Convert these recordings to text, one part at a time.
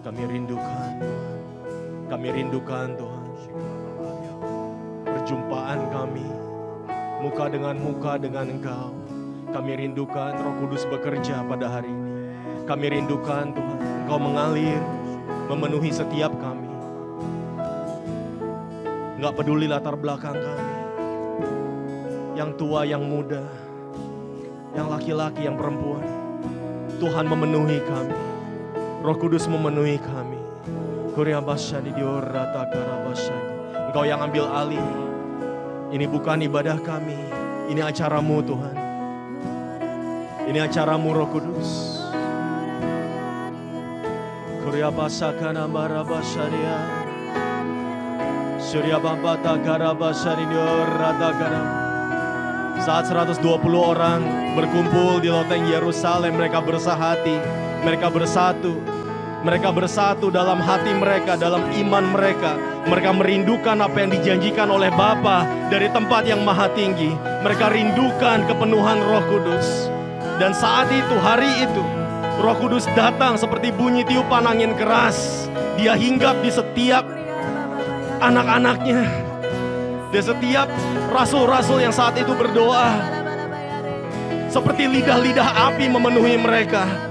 Kami rindukan Tuhan. Kami rindukan Tuhan. Perjumpaan kami muka dengan Engkau. Kami rindukan Roh Kudus bekerja pada hari ini. Kami rindukan Tuhan, Engkau mengalir, memenuhi setiap kami. Enggak peduli latar belakang kami. Yang tua, yang muda, yang laki-laki, yang perempuan. Tuhan memenuhi kami. Roh Kudus memenuhi kami. Engkau yang ambil alih. Ini bukan ibadah kami. Ini acaramu Tuhan. Ini acaramu Roh Kudus. Saat 120 orang berkumpul di loteng Yerusalem, mereka bersahati, mereka bersatu. Mereka bersatu dalam hati mereka, dalam iman mereka. Mereka merindukan apa yang dijanjikan oleh Bapa dari tempat yang maha tinggi. Mereka rindukan kepenuhan Roh Kudus. Dan saat itu, hari itu, Roh Kudus datang seperti bunyi tiupan angin keras. Dia hinggap di setiap anak-anaknya. Di setiap rasul-rasul yang saat itu berdoa. Seperti lidah-lidah api memenuhi mereka.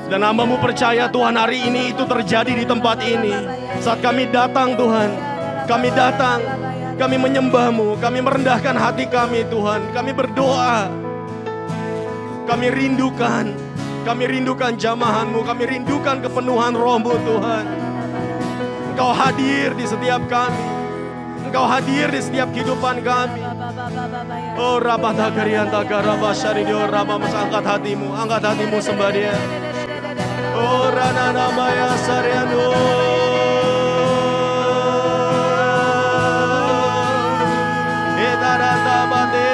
Dan hamba-Mu percaya Tuhan hari ini itu terjadi di tempat ini. Saat kami datang Tuhan, kami datang, kami menyembah-Mu, kami merendahkan hati kami Tuhan. Kami berdoa, kami rindukan jamahan-Mu, kami rindukan kepenuhan Roh-Mu Tuhan. Engkau hadir di setiap kami, Engkau hadir di setiap kehidupan kami. Oh Rabata Karyanta Karabasharidio Rama, angkat hatimu sembah Dia. Oh Rana Namaya Saryano Edarata Bande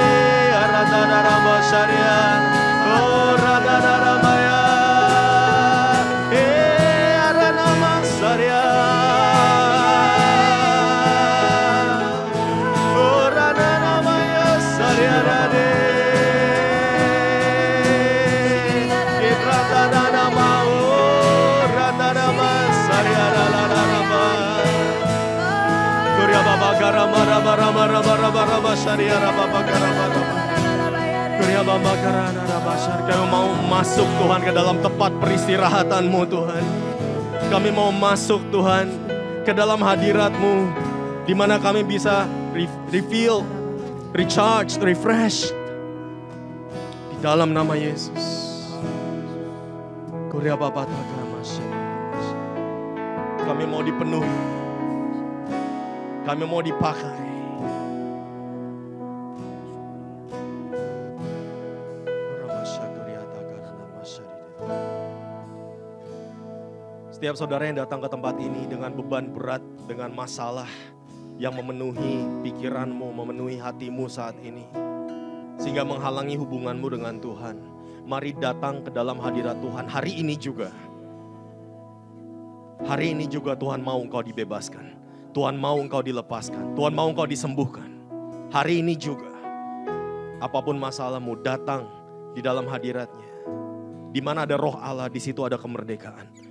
Aradana Rama Saryan. Oh Rana Namaya Aranama Saryan. Oh Rana Namaya Saryarade Edrata Nama Kami mau masuk Tuhan ke dalam tempat peristirahatan-Mu Tuhan. Kami mau masuk Tuhan ke dalam hadirat-Mu, di mana kami bisa refill, recharge, refresh di dalam nama Yesus. Kami mau dipenuhi, kami mau dipakai. Setiap saudara yang datang ke tempat ini dengan beban berat, dengan masalah yang memenuhi pikiranmu, memenuhi hatimu saat ini, sehingga menghalangi hubunganmu dengan Tuhan. Mari datang ke dalam hadirat Tuhan hari ini juga. Hari ini juga Tuhan mau engkau dibebaskan. Tuhan mau engkau dilepaskan. Tuhan mau engkau disembuhkan. Hari ini juga. Apapun masalahmu, datang di dalam hadiratnya. Di mana ada Roh Allah, di situ ada kemerdekaan.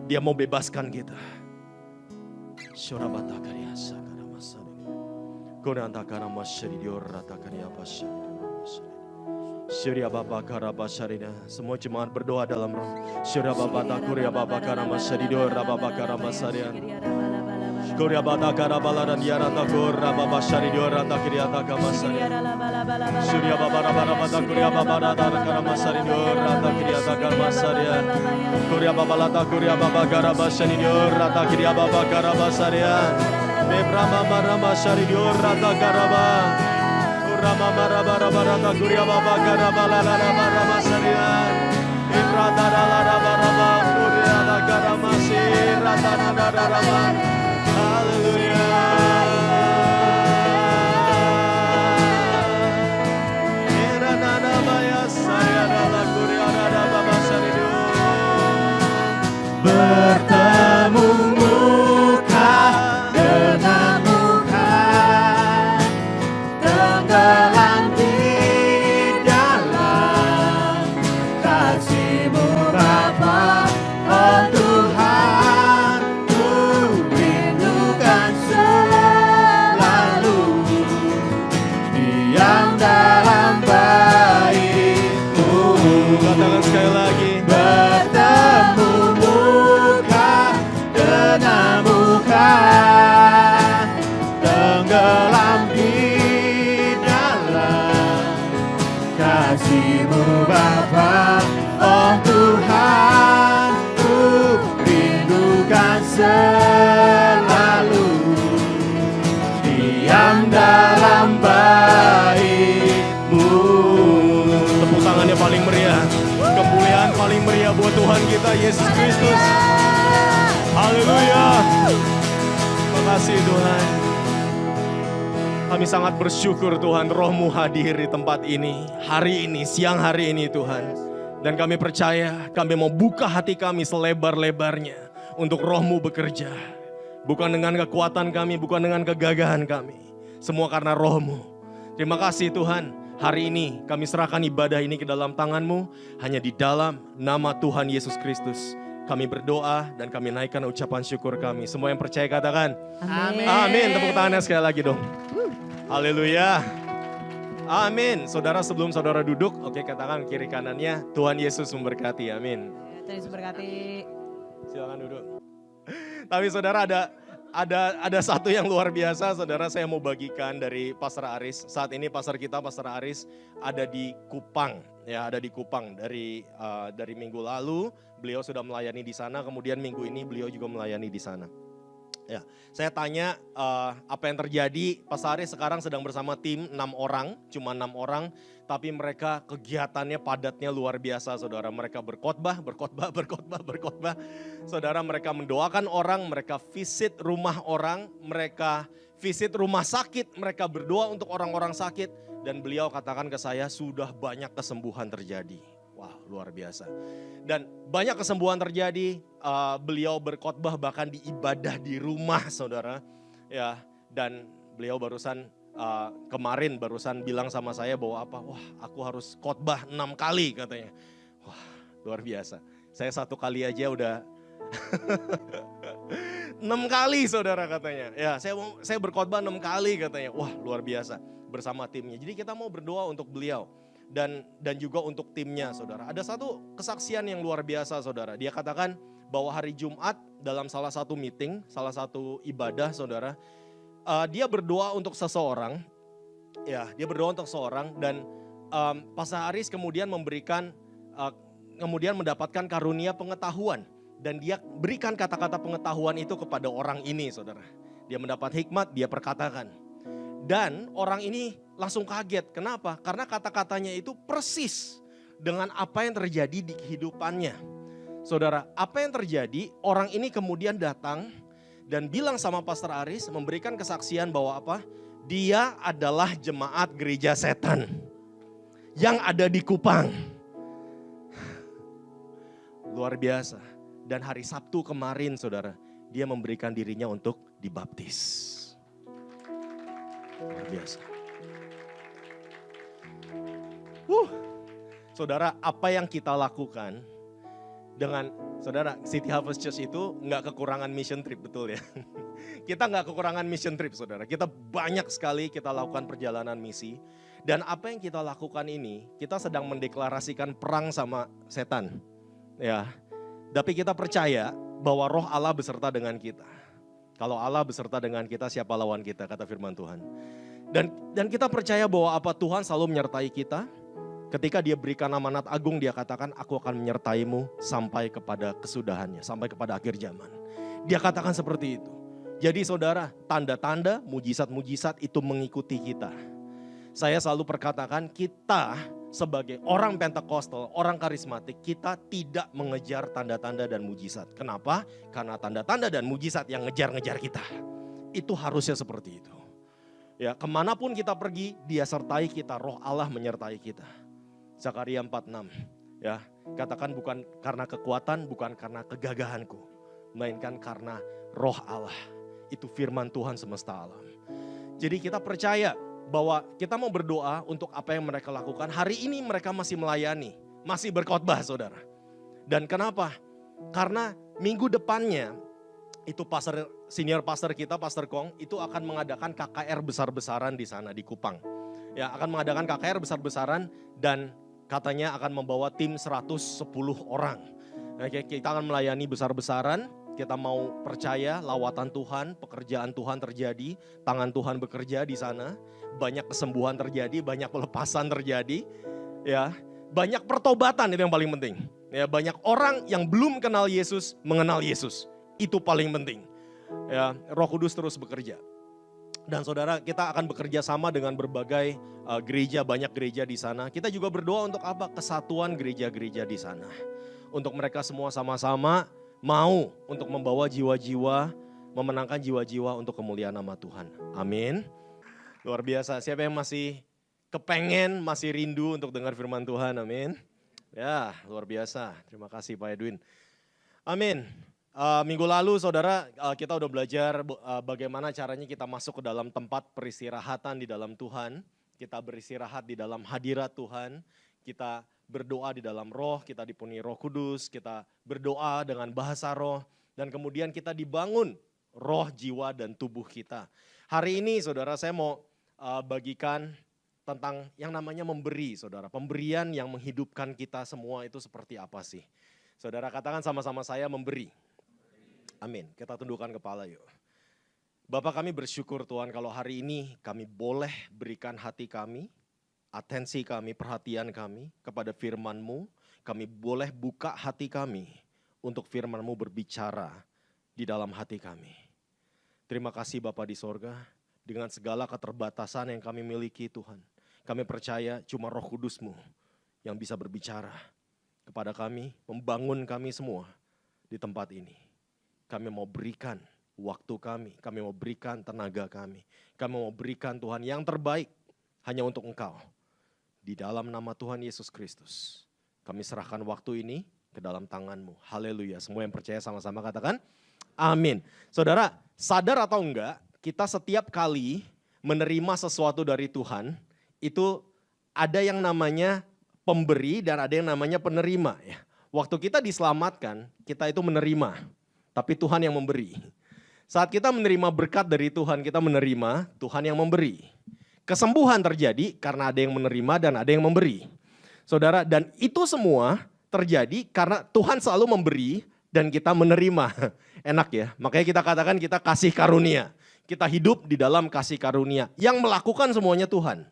Dia mau bebaskan kita. Syurabata karya sakara masari. Kuranta kara masari diorata karya pasari. Syurya Bapa Karabasarina. Semua jemaat berdoa dalam roh. Syurya Bapa Takurya Bapa Karamasari Diora Bapa Karamasarian. Kurya Bapa Karabalaran Diarata Kurra Bapa Sari Diora Takriya Takamasarian. Syurya Bapa Rabara Takurya Bapa Radar Karamasari Diora Takriya Takamasarian. Kurya Bapa Lata Kurya Bapa Karabasari Diora Takriya Bapa Karabasarian. Bebrama Marama Sari Diora Takaraba. Rama Maraba Rabara Kurya Baba Karabala Rama Sarian. Ibrata Rama Kurya Karamasi Ratana Rama. Hallelujah. Irana Maya Sayana Kurya Baba Saridu. Bertemu muka dengan muka, tenggelam di dalam kasih-Mu Bapa. paling meriah buat Tuhan kita, Yesus Kristus. Haleluya. Terima kasih Tuhan. Kami sangat bersyukur Tuhan, Roh-Mu hadir di tempat ini, hari ini, siang hari ini Tuhan. Dan kami percaya, kami mau buka hati kami selebar-lebarnya untuk Roh-Mu bekerja. Bukan dengan kekuatan kami, bukan dengan kegagahan kami. Semua karena Roh-Mu. Terima kasih Tuhan, hari ini kami serahkan ibadah ini ke dalam tangan-Mu. Hanya di dalam nama Tuhan Yesus Kristus. Kami berdoa dan kami naikkan ucapan syukur kami. Semua yang percaya katakan, Amin. amin. Tepuk tangannya sekali lagi dong. Haleluya. Amin. Saudara, sebelum saudara duduk, oke, katakan kiri kanannya, Tuhan Yesus memberkati. Amin. Tuhan Yesus berkati. Silakan duduk. Tapi saudara, ada satu yang luar biasa, saudara, saya mau bagikan dari Pastor Aris. Saat ini pastor kita, Pastor Aris, ada di Kupang. Ya, ada di Kupang. Dari minggu lalu beliau sudah melayani di sana, kemudian minggu ini beliau juga melayani di sana. Ya, saya tanya apa yang terjadi. Pastor Aris sekarang sedang bersama tim 6 orang, cuma 6 orang, tapi mereka kegiatannya padatnya luar biasa, saudara. Mereka berkhotbah. Saudara, mereka mendoakan orang, mereka visit rumah orang, mereka visit rumah sakit, mereka berdoa untuk orang-orang sakit. Dan beliau katakan ke saya, sudah banyak kesembuhan terjadi. Wah, luar biasa. Dan banyak kesembuhan terjadi, beliau berkhotbah bahkan di ibadah di rumah, saudara. Ya, dan beliau kemarin barusan bilang sama saya bahwa wah, aku harus khotbah 6 kali katanya. Wah, luar biasa. Saya 1 kali aja udah 6 kali saudara katanya. Ya, saya berkhotbah 6 kali katanya. Wah, luar biasa bersama timnya. Jadi kita mau berdoa untuk beliau. Dan juga untuk timnya, saudara. Ada satu kesaksian yang luar biasa, saudara. Dia katakan bahwa hari Jumat dalam salah satu meeting, salah satu ibadah, saudara, dia berdoa untuk seseorang. Ya, dia berdoa untuk seseorang dan Pastor Aris kemudian mendapatkan karunia pengetahuan dan dia berikan kata-kata pengetahuan itu kepada orang ini, saudara. Dia mendapat hikmat, dia perkatakan. Dan orang ini langsung kaget. Kenapa? Karena kata-katanya itu persis dengan apa yang terjadi di kehidupannya. Saudara, apa yang terjadi? Orang ini kemudian datang dan bilang sama Pastor Aris, memberikan kesaksian bahwa dia adalah jemaat gereja setan yang ada di Kupang. Luar biasa. Dan hari Sabtu kemarin, saudara, dia memberikan dirinya untuk dibaptis. Luar biasa. Saudara, apa yang kita lakukan dengan, saudara, City Harvest Church itu nggak kekurangan mission trip, betul ya? Kita nggak kekurangan mission trip, saudara. Kita banyak sekali kita lakukan perjalanan misi. Dan apa yang kita lakukan ini, kita sedang mendeklarasikan perang sama setan. Ya, tapi kita percaya bahwa Roh Allah beserta dengan kita. Kalau Allah beserta dengan kita, siapa lawan kita, kata firman Tuhan. Dan kita percaya bahwa Tuhan selalu menyertai kita. Ketika dia berikan amanat agung, dia katakan, aku akan menyertaimu sampai kepada kesudahannya, sampai kepada akhir zaman. Dia katakan seperti itu. Jadi saudara, tanda-tanda, mujizat-mujizat itu mengikuti kita. Saya selalu perkatakan, kita sebagai orang Pentakosta, orang karismatik, kita tidak mengejar tanda-tanda dan mujizat. Kenapa? Karena tanda-tanda dan mujizat yang ngejar-ngejar kita. Itu harusnya seperti itu. Ya, kemanapun kita pergi, dia sertai kita, Roh Allah menyertai kita. Zakaria 4:6. Ya, katakan bukan karena kekuatan, bukan karena kegagahanku, melainkan karena Roh Allah. Itu firman Tuhan semesta alam. Jadi kita percaya bahwa kita mau berdoa untuk apa yang mereka lakukan. Hari ini mereka masih melayani, masih berkhotbah, saudara. Dan kenapa? Karena minggu depannya itu senior pastor kita, Pastor Kong, itu akan mengadakan KKR besar-besaran di sana, di Kupang. Ya, akan mengadakan KKR besar-besaran dan katanya akan membawa tim 110 orang. Nah, kita akan melayani besar-besaran, kita mau percaya lawatan Tuhan, pekerjaan Tuhan terjadi, tangan Tuhan bekerja di sana. Banyak kesembuhan terjadi, banyak pelepasan terjadi. Ya, banyak pertobatan, itu yang paling penting. Ya, banyak orang yang belum kenal Yesus, mengenal Yesus. Itu paling penting. Ya, Roh Kudus terus bekerja. Dan saudara, kita akan bekerja sama dengan berbagai gereja, banyak gereja di sana. Kita juga berdoa untuk apa? Kesatuan gereja-gereja di sana. untuk mereka semua sama-sama mau untuk membawa jiwa-jiwa, memenangkan jiwa-jiwa untuk kemuliaan nama Tuhan. Amin. Luar biasa. Siapa yang masih kepengen, masih rindu untuk dengar firman Tuhan? Amin. Ya, luar biasa. Terima kasih Pak Edwin. Amin. Minggu lalu saudara kita udah belajar bagaimana caranya kita masuk ke dalam tempat peristirahatan di dalam Tuhan. Kita beristirahat di dalam hadirat Tuhan. Kita berdoa di dalam roh, kita dipenuhi Roh Kudus, kita berdoa dengan bahasa roh. Dan kemudian kita dibangun roh, jiwa, dan tubuh kita. Hari ini saudara saya mau bagikan tentang yang namanya memberi saudara. Pemberian yang menghidupkan kita semua itu seperti apa sih? Saudara katakan sama-sama saya memberi. Amin. Kita tundukkan kepala yuk. Bapak kami bersyukur Tuhan kalau hari ini kami boleh berikan hati kami, atensi kami, perhatian kami kepada firman-Mu. Kami boleh buka hati kami untuk firman-Mu berbicara di dalam hati kami. Terima kasih Bapa di sorga, dengan segala keterbatasan yang kami miliki Tuhan. Kami percaya cuma Roh Kudus-Mu yang bisa berbicara kepada kami, membangun kami semua di tempat ini. Kami mau berikan waktu kami mau berikan tenaga kami mau berikan Tuhan yang terbaik hanya untuk Engkau. Di dalam nama Tuhan Yesus Kristus, kami serahkan waktu ini ke dalam tangan-Mu. Haleluya, semua yang percaya sama-sama katakan amin. Saudara, sadar atau enggak, kita setiap kali menerima sesuatu dari Tuhan, itu ada yang namanya pemberi dan ada yang namanya penerima. Ya. Waktu kita diselamatkan, kita itu menerima, tapi Tuhan yang memberi. Saat kita menerima berkat dari Tuhan, kita menerima Tuhan yang memberi. Kesembuhan terjadi karena ada yang menerima dan ada yang memberi. Saudara, dan itu semua terjadi karena Tuhan selalu memberi dan kita menerima. Enak ya, makanya kita katakan kita kasih karunia. Kita hidup di dalam kasih karunia. Yang melakukan semuanya Tuhan.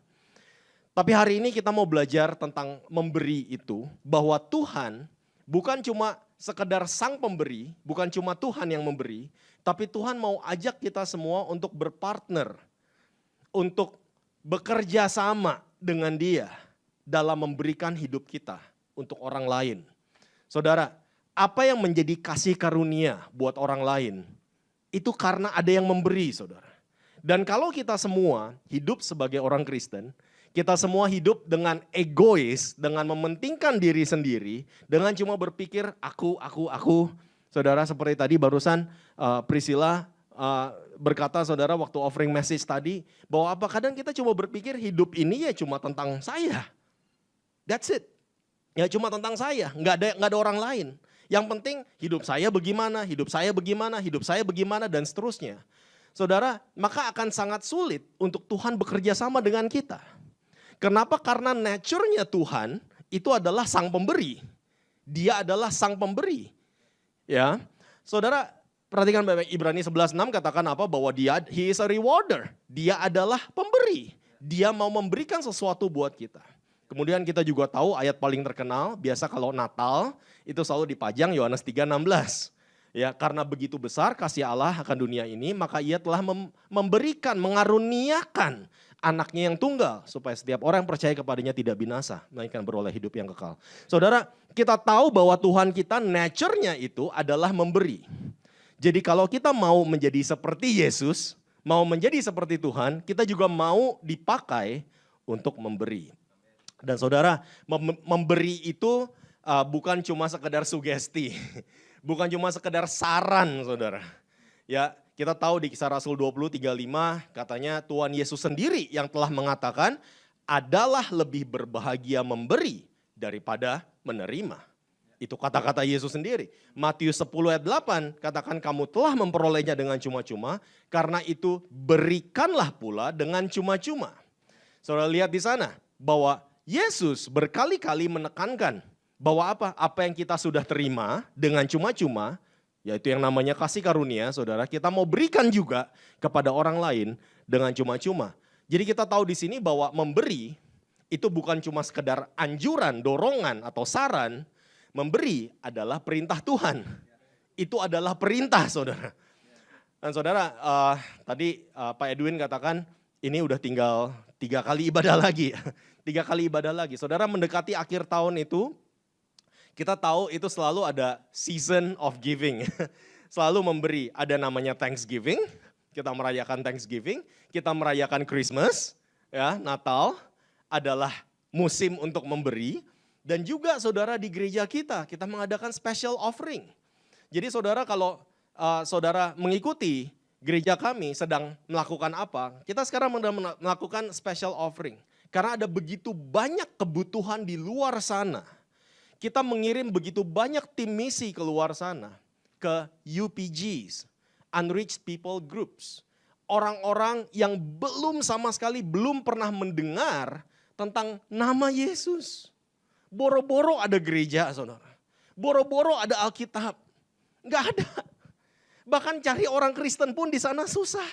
Tapi hari ini kita mau belajar tentang memberi itu, bahwa Tuhan bukan cuma sekedar sang pemberi, bukan cuma Tuhan yang memberi, tapi Tuhan mau ajak kita semua untuk berpartner, untuk bekerja sama dengan Dia dalam memberikan hidup kita untuk orang lain. Saudara, apa yang menjadi kasih karunia buat orang lain, itu karena ada yang memberi saudara. Dan kalau kita semua hidup sebagai orang Kristen, kita semua hidup dengan egois, dengan mementingkan diri sendiri, dengan cuma berpikir aku. Saudara seperti tadi barusan Priscilla berkata saudara waktu offering message tadi, bahwa apa kadang kita cuma berpikir hidup ini ya cuma tentang saya. That's it. Ya cuma tentang saya, nggak ada orang lain. Yang penting hidup saya bagaimana, dan seterusnya. Saudara, maka akan sangat sulit untuk Tuhan bekerja sama dengan kita. Kenapa? Karena nature-nya Tuhan itu adalah sang pemberi. Dia adalah sang pemberi. Ya, saudara perhatikan baik-baik Ibrani 11:6 katakan apa? Bahwa he is a rewarder. Dia adalah pemberi. Dia mau memberikan sesuatu buat kita. Kemudian kita juga tahu ayat paling terkenal, biasa kalau Natal itu selalu dipajang Yohanes 3:16. Ya, karena begitu besar kasih Allah akan dunia ini, maka Ia telah memberikan, mengaruniakan anaknya yang tunggal, supaya setiap orang yang percaya kepadanya tidak binasa, melainkan beroleh hidup yang kekal. Saudara, kita tahu bahwa Tuhan kita nature-nya itu adalah memberi. Jadi kalau kita mau menjadi seperti Yesus, mau menjadi seperti Tuhan, kita juga mau dipakai untuk memberi. Dan saudara, memberi itu bukan cuma sekedar sugesti, bukan cuma sekedar saran saudara. Ya, kita tahu di Kisah Rasul 20:35 katanya Tuhan Yesus sendiri yang telah mengatakan adalah lebih berbahagia memberi daripada menerima. Itu kata-kata Yesus sendiri. Matius 10:8 katakan kamu telah memperolehnya dengan cuma-cuma, karena itu berikanlah pula dengan cuma-cuma. Saudara lihat di sana bahwa Yesus berkali-kali menekankan bahwa apa yang kita sudah terima dengan cuma-cuma, yaitu yang namanya kasih karunia, saudara, kita mau berikan juga kepada orang lain dengan cuma-cuma. Jadi kita tahu di sini bahwa memberi itu bukan cuma sekedar anjuran, dorongan, atau saran. Memberi adalah perintah Tuhan. Itu adalah perintah, saudara. Dan saudara, tadi Pak Edwin katakan ini udah tinggal 3 kali ibadah lagi. 3 kali ibadah lagi. Saudara, mendekati akhir tahun itu, Kita tahu itu selalu ada season of giving. Selalu memberi, ada namanya Thanksgiving, kita merayakan Thanksgiving, kita merayakan Christmas, ya, Natal adalah musim untuk memberi. Dan juga saudara di gereja kita mengadakan special offering. Jadi saudara kalau saudara mengikuti gereja kami sedang melakukan apa, kita sekarang melakukan special offering. Karena ada begitu banyak kebutuhan di luar sana. Kita mengirim begitu banyak tim misi ke luar sana. Ke UPGs, Unreached People Groups. Orang-orang yang sama sekali belum pernah mendengar tentang nama Yesus. Boro-boro ada gereja, saudara. Boro-boro ada Alkitab. Enggak ada. Bahkan cari orang Kristen pun di sana susah.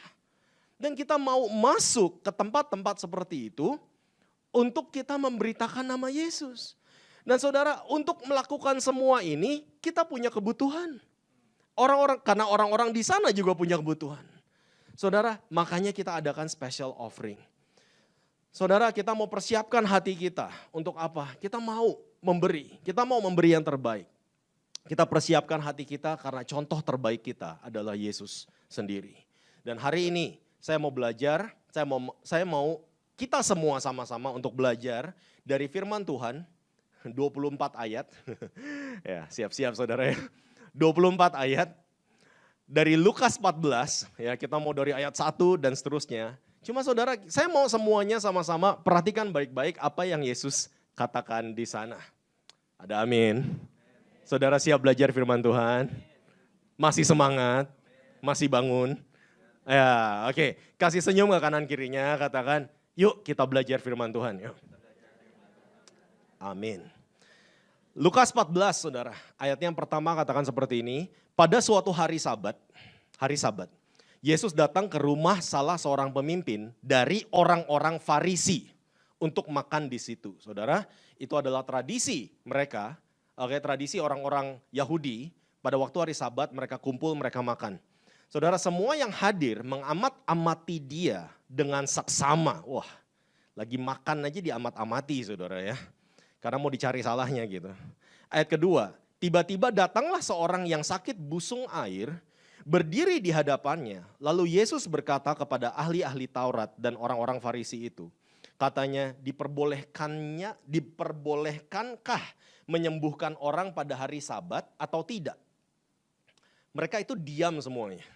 Dan kita mau masuk ke tempat-tempat seperti itu untuk kita memberitakan nama Yesus. Dan saudara, untuk melakukan semua ini kita punya kebutuhan. Karena orang-orang di sana juga punya kebutuhan. Saudara, makanya kita adakan special offering. Saudara, kita mau persiapkan hati kita untuk apa? Kita mau memberi yang terbaik. Kita persiapkan hati kita karena contoh terbaik kita adalah Yesus sendiri. Dan hari ini saya mau belajar, saya mau kita semua sama-sama untuk belajar dari firman Tuhan 24 ayat. Ya, siap-siap saudara ya. 24 ayat dari Lukas 14, ya kita mau dari ayat 1 dan seterusnya. Cuma saudara, saya mau semuanya sama-sama perhatikan baik-baik apa yang Yesus katakan di sana. Ada amin. Saudara siap belajar firman Tuhan? Masih semangat? Masih bangun? Ya, oke. Kasih senyum ke kanan kirinya, katakan, yuk kita belajar firman Tuhan. Yuk. Amin. Lukas 14 saudara, ayatnya yang pertama katakan seperti ini. Pada suatu hari sabat, Yesus datang ke rumah salah seorang pemimpin dari orang-orang Farisi untuk makan di situ. Saudara, itu adalah tradisi mereka, tradisi orang-orang Yahudi. Pada waktu hari sabat mereka kumpul, mereka makan. Saudara, semua yang hadir mengamat-amati dia dengan saksama. Wah, lagi makan aja diamat-amati saudara ya. Karena mau dicari salahnya gitu. Ayat kedua, tiba-tiba datanglah seorang yang sakit busung air, berdiri di hadapannya. Lalu Yesus berkata kepada ahli-ahli Taurat dan orang-orang Farisi itu. Katanya, diperbolehkankah menyembuhkan orang pada hari Sabat atau tidak? Mereka itu diam semuanya.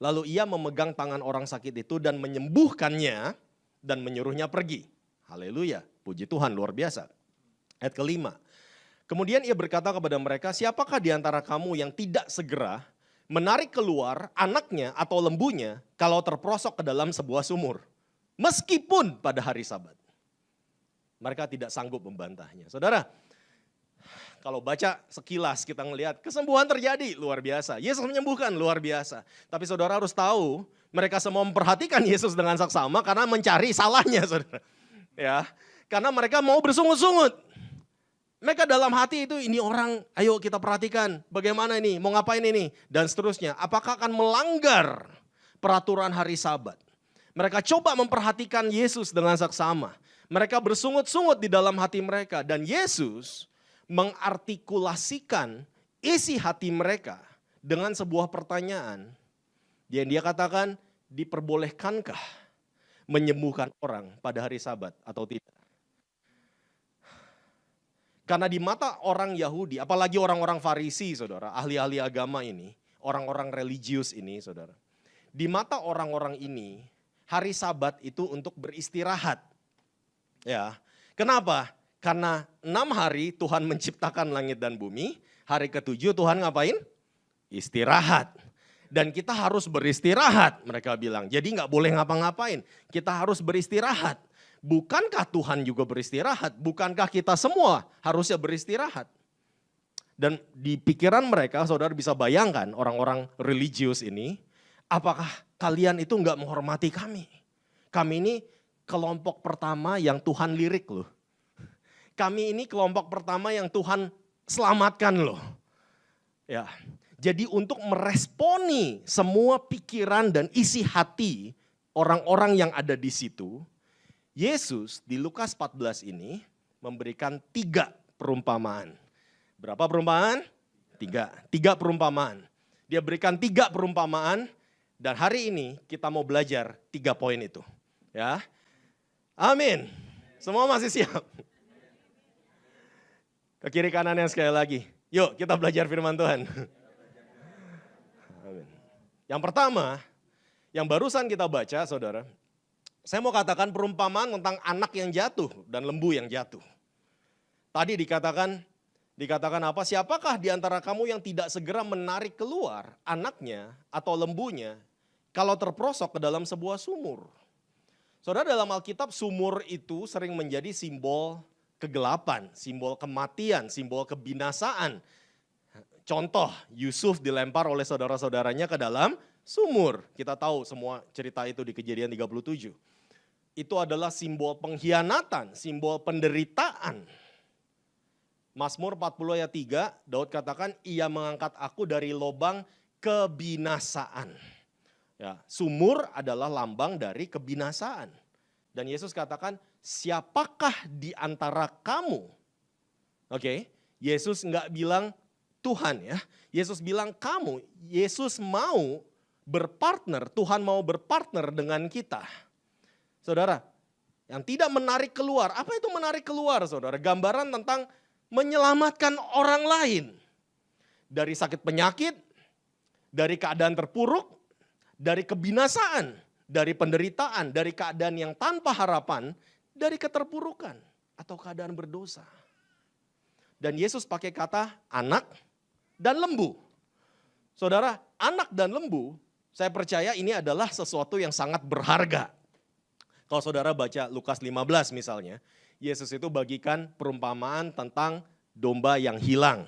Lalu ia memegang tangan orang sakit itu dan menyembuhkannya dan menyuruhnya pergi. Haleluya, puji Tuhan, luar biasa. Ayat kelima, kemudian ia berkata kepada mereka, siapakah di antara kamu yang tidak segera menarik keluar anaknya atau lembunya kalau terperosok ke dalam sebuah sumur? Meskipun pada hari Sabat. Mereka tidak sanggup membantahnya. Saudara, kalau baca sekilas kita ngelihat kesembuhan terjadi, luar biasa. Yesus menyembuhkan, luar biasa. Tapi saudara harus tahu, mereka semua memperhatikan Yesus dengan saksama karena mencari salahnya, saudara. Ya, karena mereka mau bersungut-sungut. Mereka dalam hati itu, ini orang, ayo kita perhatikan bagaimana ini, mau ngapain ini, dan seterusnya. Apakah akan melanggar peraturan hari Sabat? Mereka coba memperhatikan Yesus dengan saksama. Mereka bersungut-sungut di dalam hati mereka. Dan Yesus mengartikulasikan isi hati mereka dengan sebuah pertanyaan. Yang dia katakan, diperbolehkankah menyembuhkan orang pada hari Sabat atau tidak? Karena di mata orang Yahudi, apalagi orang-orang Farisi, saudara, ahli-ahli agama ini, orang-orang religius ini, saudara. Di mata orang-orang ini, hari Sabat itu untuk beristirahat. Ya, kenapa? Karena 6 hari Tuhan menciptakan langit dan bumi, hari ke-7 Tuhan ngapain? Istirahat. Dan kita harus beristirahat, mereka bilang. Jadi nggak boleh ngapa-ngapain, kita harus beristirahat. Bukankah Tuhan juga beristirahat? Bukankah kita semua harusnya beristirahat? Dan di pikiran mereka, saudara bisa bayangkan orang-orang religius ini, apakah kalian itu enggak menghormati kami? Kami ini kelompok pertama yang Tuhan lirik loh. Kami ini kelompok pertama yang Tuhan selamatkan loh. Ya, jadi untuk meresponi semua pikiran dan isi hati orang-orang yang ada di situ, Yesus di Lukas 14 ini memberikan 3 perumpamaan. Berapa perumpamaan? 3. 3 perumpamaan. Dia berikan 3 perumpamaan dan hari ini kita mau belajar 3 poin itu. Ya. Amin. Semua masih siap? Ke kiri kanannya sekali lagi. Yuk kita belajar firman Tuhan. Amin. Yang pertama, yang barusan kita baca saudara, saya mau katakan perumpamaan tentang anak yang jatuh dan lembu yang jatuh. Tadi dikatakan apa? Siapakah di antara kamu yang tidak segera menarik keluar anaknya atau lembunya kalau terperosok ke dalam sebuah sumur? Saudara, dalam Alkitab sumur itu sering menjadi simbol kegelapan, simbol kematian, simbol kebinasaan. Contoh, Yusuf dilempar oleh saudara-saudaranya ke dalam sumur. Kita tahu semua cerita itu di Kejadian 37. Itu adalah simbol pengkhianatan, simbol penderitaan. Mazmur 40 ayat 3, Daud katakan, ia mengangkat aku dari lubang kebinasaan. Ya, sumur adalah lambang dari kebinasaan. Dan Yesus katakan, siapakah di antara kamu? Oke, Yesus enggak bilang Tuhan ya. Yesus bilang kamu, Yesus mau berpartner, Tuhan mau berpartner dengan kita. Saudara, yang tidak menarik keluar, apa itu menarik keluar saudara? Gambaran tentang menyelamatkan orang lain. Dari sakit penyakit, dari keadaan terpuruk, dari kebinasaan, dari penderitaan, dari keadaan yang tanpa harapan, dari keterpurukan atau keadaan berdosa. Dan Yesus pakai kata anak dan lembu. Saudara, anak dan lembu, saya percaya ini adalah sesuatu yang sangat berharga. Kalau saudara baca Lukas 15 misalnya, Yesus itu bagikan perumpamaan tentang domba yang hilang.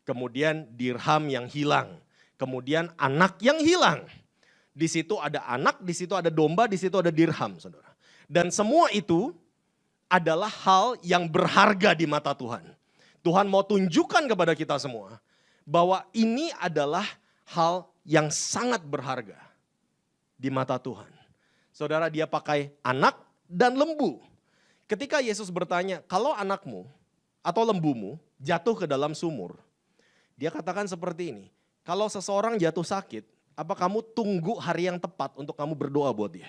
Kemudian dirham yang hilang. Kemudian anak yang hilang. Di situ ada anak, di situ ada domba, di situ ada dirham, saudara. Dan semua itu adalah hal yang berharga di mata Tuhan. Tuhan mau tunjukkan kepada kita semua bahwa ini adalah hal yang sangat berharga di mata Tuhan. Saudara, dia pakai anak dan lembu. Ketika Yesus bertanya, kalau anakmu atau lembumu jatuh ke dalam sumur, dia katakan seperti ini, kalau seseorang jatuh sakit, apa kamu tunggu hari yang tepat untuk kamu berdoa buat dia?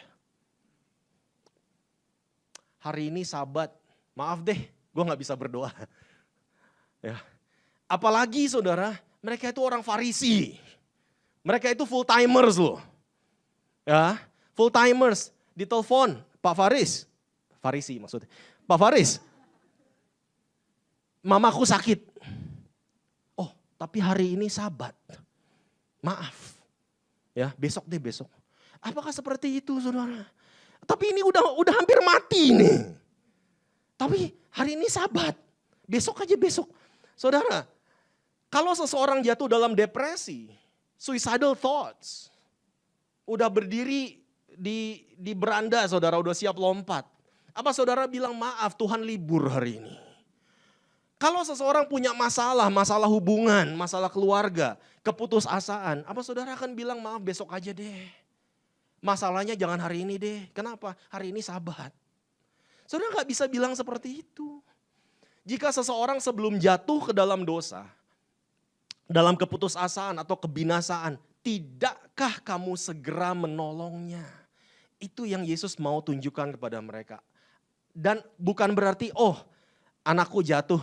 Hari ini Sabat, maaf deh, gue gak bisa berdoa. Ya. Apalagi saudara, mereka itu orang Farisi. Mereka itu full timers loh. Ya, full timers, ditelepon, Pak Faris. Farisi maksudnya. Pak Faris, mamaku sakit. Oh, tapi hari ini Sabat. Maaf. Ya, besok deh besok. Apakah seperti itu saudara? Tapi ini udah hampir mati nih. Tapi hari ini Sabat. Besok aja besok. Saudara, kalau seseorang jatuh dalam depresi, suicidal thoughts, udah berdiri di beranda saudara, udah siap lompat. Apa saudara bilang maaf Tuhan libur hari ini? Kalau seseorang punya masalah hubungan, masalah keluarga, keputusasaan, apa saudara akan bilang maaf besok aja deh. Masalahnya jangan hari ini deh. Kenapa? Hari ini Sabat. Saudara gak bisa bilang seperti itu. Jika seseorang sebelum jatuh ke dalam dosa, dalam keputusasaan atau kebinasaan, tidakkah kamu segera menolongnya? Itu yang Yesus mau tunjukkan kepada mereka. Dan bukan berarti, oh anakku jatuh,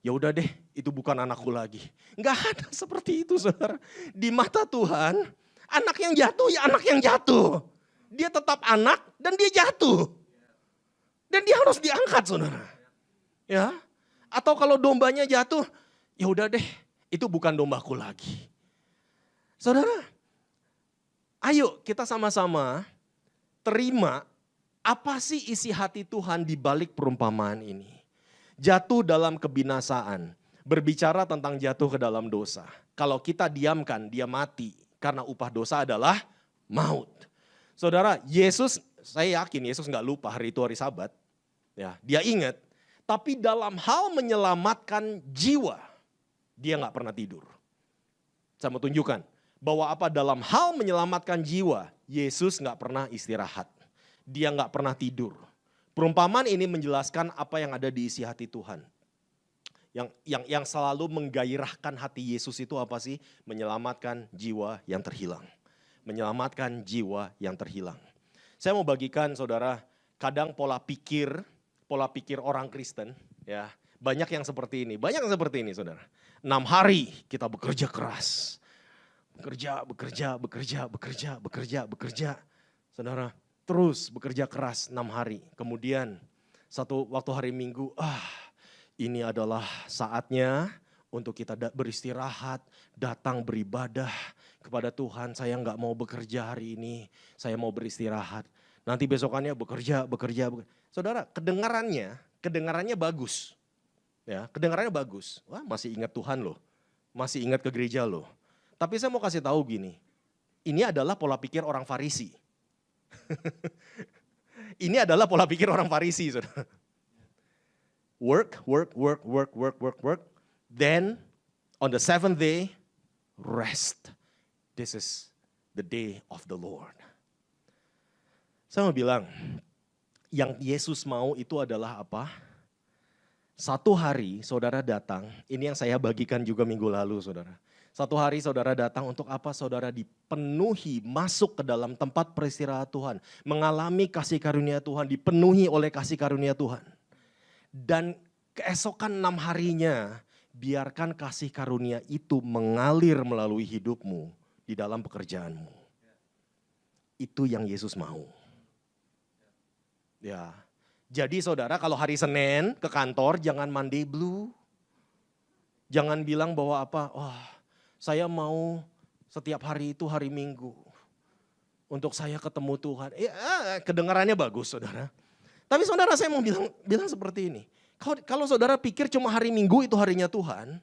ya udah deh itu bukan anakku lagi. Enggak ada seperti itu saudara. Di mata Tuhan, anak yang jatuh ya anak yang jatuh. Dia tetap anak dan dia jatuh. Dan dia harus diangkat saudara. Ya. Atau kalau dombanya jatuh, ya udah deh, itu bukan dombaku lagi. Saudara, ayo kita sama-sama terima apa sih isi hati Tuhan di balik perumpamaan ini. Jatuh dalam kebinasaan, berbicara tentang jatuh ke dalam dosa. Kalau kita diamkan, dia mati karena upah dosa adalah maut. Saudara, Yesus, saya yakin Yesus gak lupa hari itu hari Sabat. Ya, dia ingat. Tapi dalam hal menyelamatkan jiwa, dia gak pernah tidur. Saya mau tunjukkan bahwa apa dalam hal menyelamatkan jiwa, Yesus gak pernah istirahat. Dia gak pernah tidur. Perumpamaan ini menjelaskan apa yang ada di isi hati Tuhan. Yang selalu menggairahkan hati Yesus itu apa sih? Menyelamatkan jiwa yang terhilang. Menyelamatkan jiwa yang terhilang. Saya mau bagikan saudara, kadang pola pikir orang Kristen, ya banyak yang seperti ini. Banyak yang seperti ini saudara. 6 hari kita bekerja keras. Bekerja. Saudara, terus bekerja keras 6 hari. Kemudian waktu hari Minggu, ini adalah saatnya untuk kita beristirahat, datang beribadah kepada Tuhan. Saya nggak mau bekerja hari ini, saya mau beristirahat. Nanti besokannya bekerja. Saudara, kedengarannya bagus. Ya, kedengarannya bagus. Wah, masih ingat Tuhan loh. Masih ingat ke gereja loh. Tapi saya mau kasih tahu gini. Ini adalah pola pikir orang Farisi. Ini adalah pola pikir orang Farisi, saudara. Work. Then on the 7th day, rest. This is the day of the Lord. Saya mau bilang, yang Yesus mau itu adalah apa? Satu hari saudara datang, ini yang saya bagikan juga minggu lalu saudara. Satu hari saudara datang untuk apa? Saudara dipenuhi, masuk ke dalam tempat peristirahat Tuhan. Mengalami kasih karunia Tuhan, dipenuhi oleh kasih karunia Tuhan. Dan keesokan 6 harinya, biarkan kasih karunia itu mengalir melalui hidupmu di dalam pekerjaanmu. Itu yang Yesus mau. Ya, jadi saudara kalau hari Senin ke kantor jangan Monday blue. Jangan bilang bahwa saya mau setiap hari itu hari Minggu. Untuk saya ketemu Tuhan. Kedengarannya bagus saudara. Tapi saudara saya mau bilang seperti ini. Kalau saudara pikir cuma hari Minggu itu harinya Tuhan.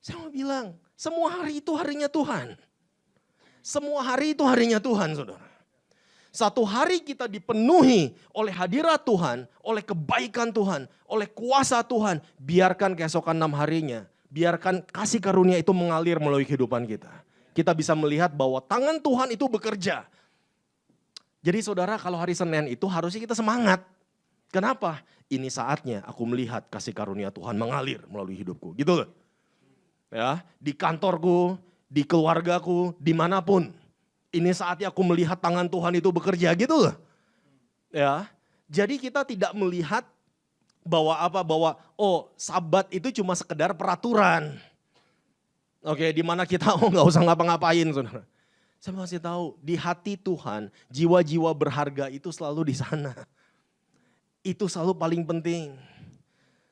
Saya mau bilang semua hari itu harinya Tuhan. Semua hari itu harinya Tuhan saudara. Satu hari kita dipenuhi oleh hadirat Tuhan, oleh kebaikan Tuhan, oleh kuasa Tuhan. Biarkan keesokan 6 harinya, biarkan kasih karunia itu mengalir melalui kehidupan kita. Kita bisa melihat bahwa tangan Tuhan itu bekerja. Jadi saudara kalau hari Senin itu harusnya kita semangat. Kenapa? Ini saatnya aku melihat kasih karunia Tuhan mengalir melalui hidupku. Gitu loh. Ya, di kantorku, di keluargaku, dimanapun. Ini saatnya aku melihat tangan Tuhan itu bekerja gitu loh. Ya, jadi kita tidak melihat bahwa Sabat itu cuma sekedar peraturan. Oke, di mana kita nggak usah ngapa-ngapain, saudara. Saya masih tahu di hati Tuhan jiwa-jiwa berharga itu selalu di sana. Itu selalu paling penting.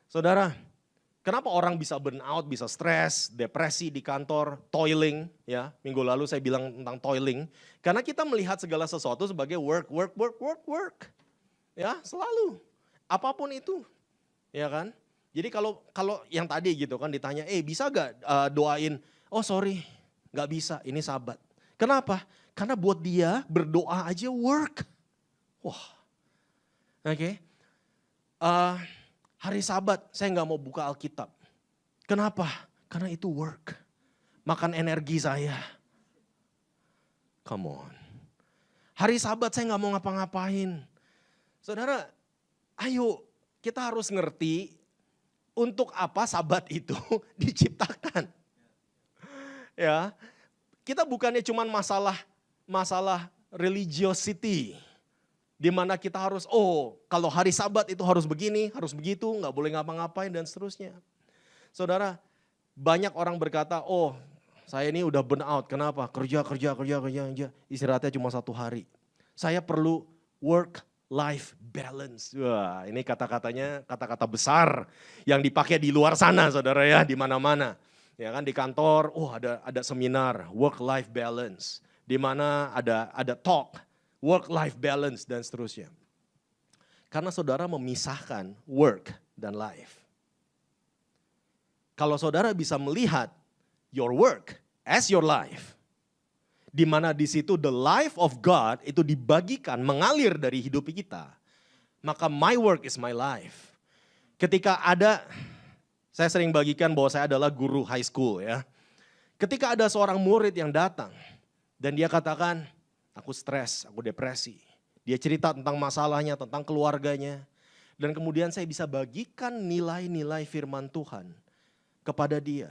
Saudara, kenapa orang bisa burn out, bisa stres, depresi di kantor, toiling, ya. Minggu lalu saya bilang tentang toiling. Karena kita melihat segala sesuatu sebagai work. Ya, selalu. Apapun itu. Ya kan? Jadi kalau yang tadi gitu kan ditanya, bisa gak doain? Oh sorry, gak bisa, ini Sabat. Kenapa? Karena buat dia berdoa aja work. Wah, oke. Hari Sabat saya gak mau buka Alkitab. Kenapa? Karena itu work. Makan energi saya. Come on. Hari Sabat saya gak mau ngapa-ngapain. Saudara, ayo kita harus ngerti untuk apa Sabat itu diciptakan. Ya, kita bukannya cuma masalah religiosity. Di mana kita harus, kalau hari Sabat itu harus begini, harus begitu, nggak boleh ngapa-ngapain dan seterusnya. Saudara, banyak orang berkata, saya ini udah burn out, kenapa? Kerja, istirahatnya cuma 1 hari. Saya perlu work-life balance. Wah, ini kata-katanya kata-kata besar yang dipakai di luar sana, saudara ya, di mana-mana. Ya kan di kantor, ada seminar work-life balance, di mana ada talk work-life balance dan seterusnya. Karena saudara memisahkan work dan life. Kalau saudara bisa melihat your work as your life, di mana di situ the life of God itu dibagikan mengalir dari hidup kita, maka my work is my life. Ketika saya sering bagikan bahwa saya adalah guru high school ya. Ketika ada seorang murid yang datang dan dia katakan, aku stres, aku depresi. Dia cerita tentang masalahnya, tentang keluarganya. Dan kemudian saya bisa bagikan nilai-nilai firman Tuhan kepada dia.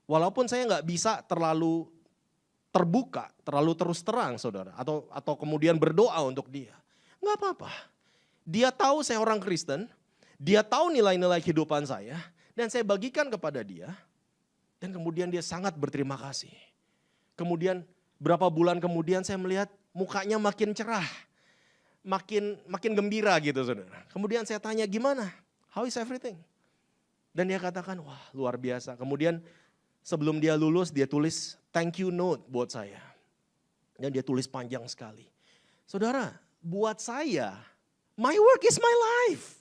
Walaupun saya nggak bisa terlalu terbuka, terlalu terus terang saudara. Atau kemudian berdoa untuk dia. Nggak apa-apa. Dia tahu saya orang Kristen, dia tahu nilai-nilai kehidupan saya. Dan saya bagikan kepada dia. Dan kemudian dia sangat berterima kasih. Kemudian berapa bulan kemudian saya melihat mukanya makin cerah. Makin gembira gitu saudara. Kemudian saya tanya gimana? How is everything? Dan dia katakan wah luar biasa. Kemudian sebelum dia lulus dia tulis thank you note buat saya. Dan dia tulis panjang sekali. Saudara buat saya my work is my life.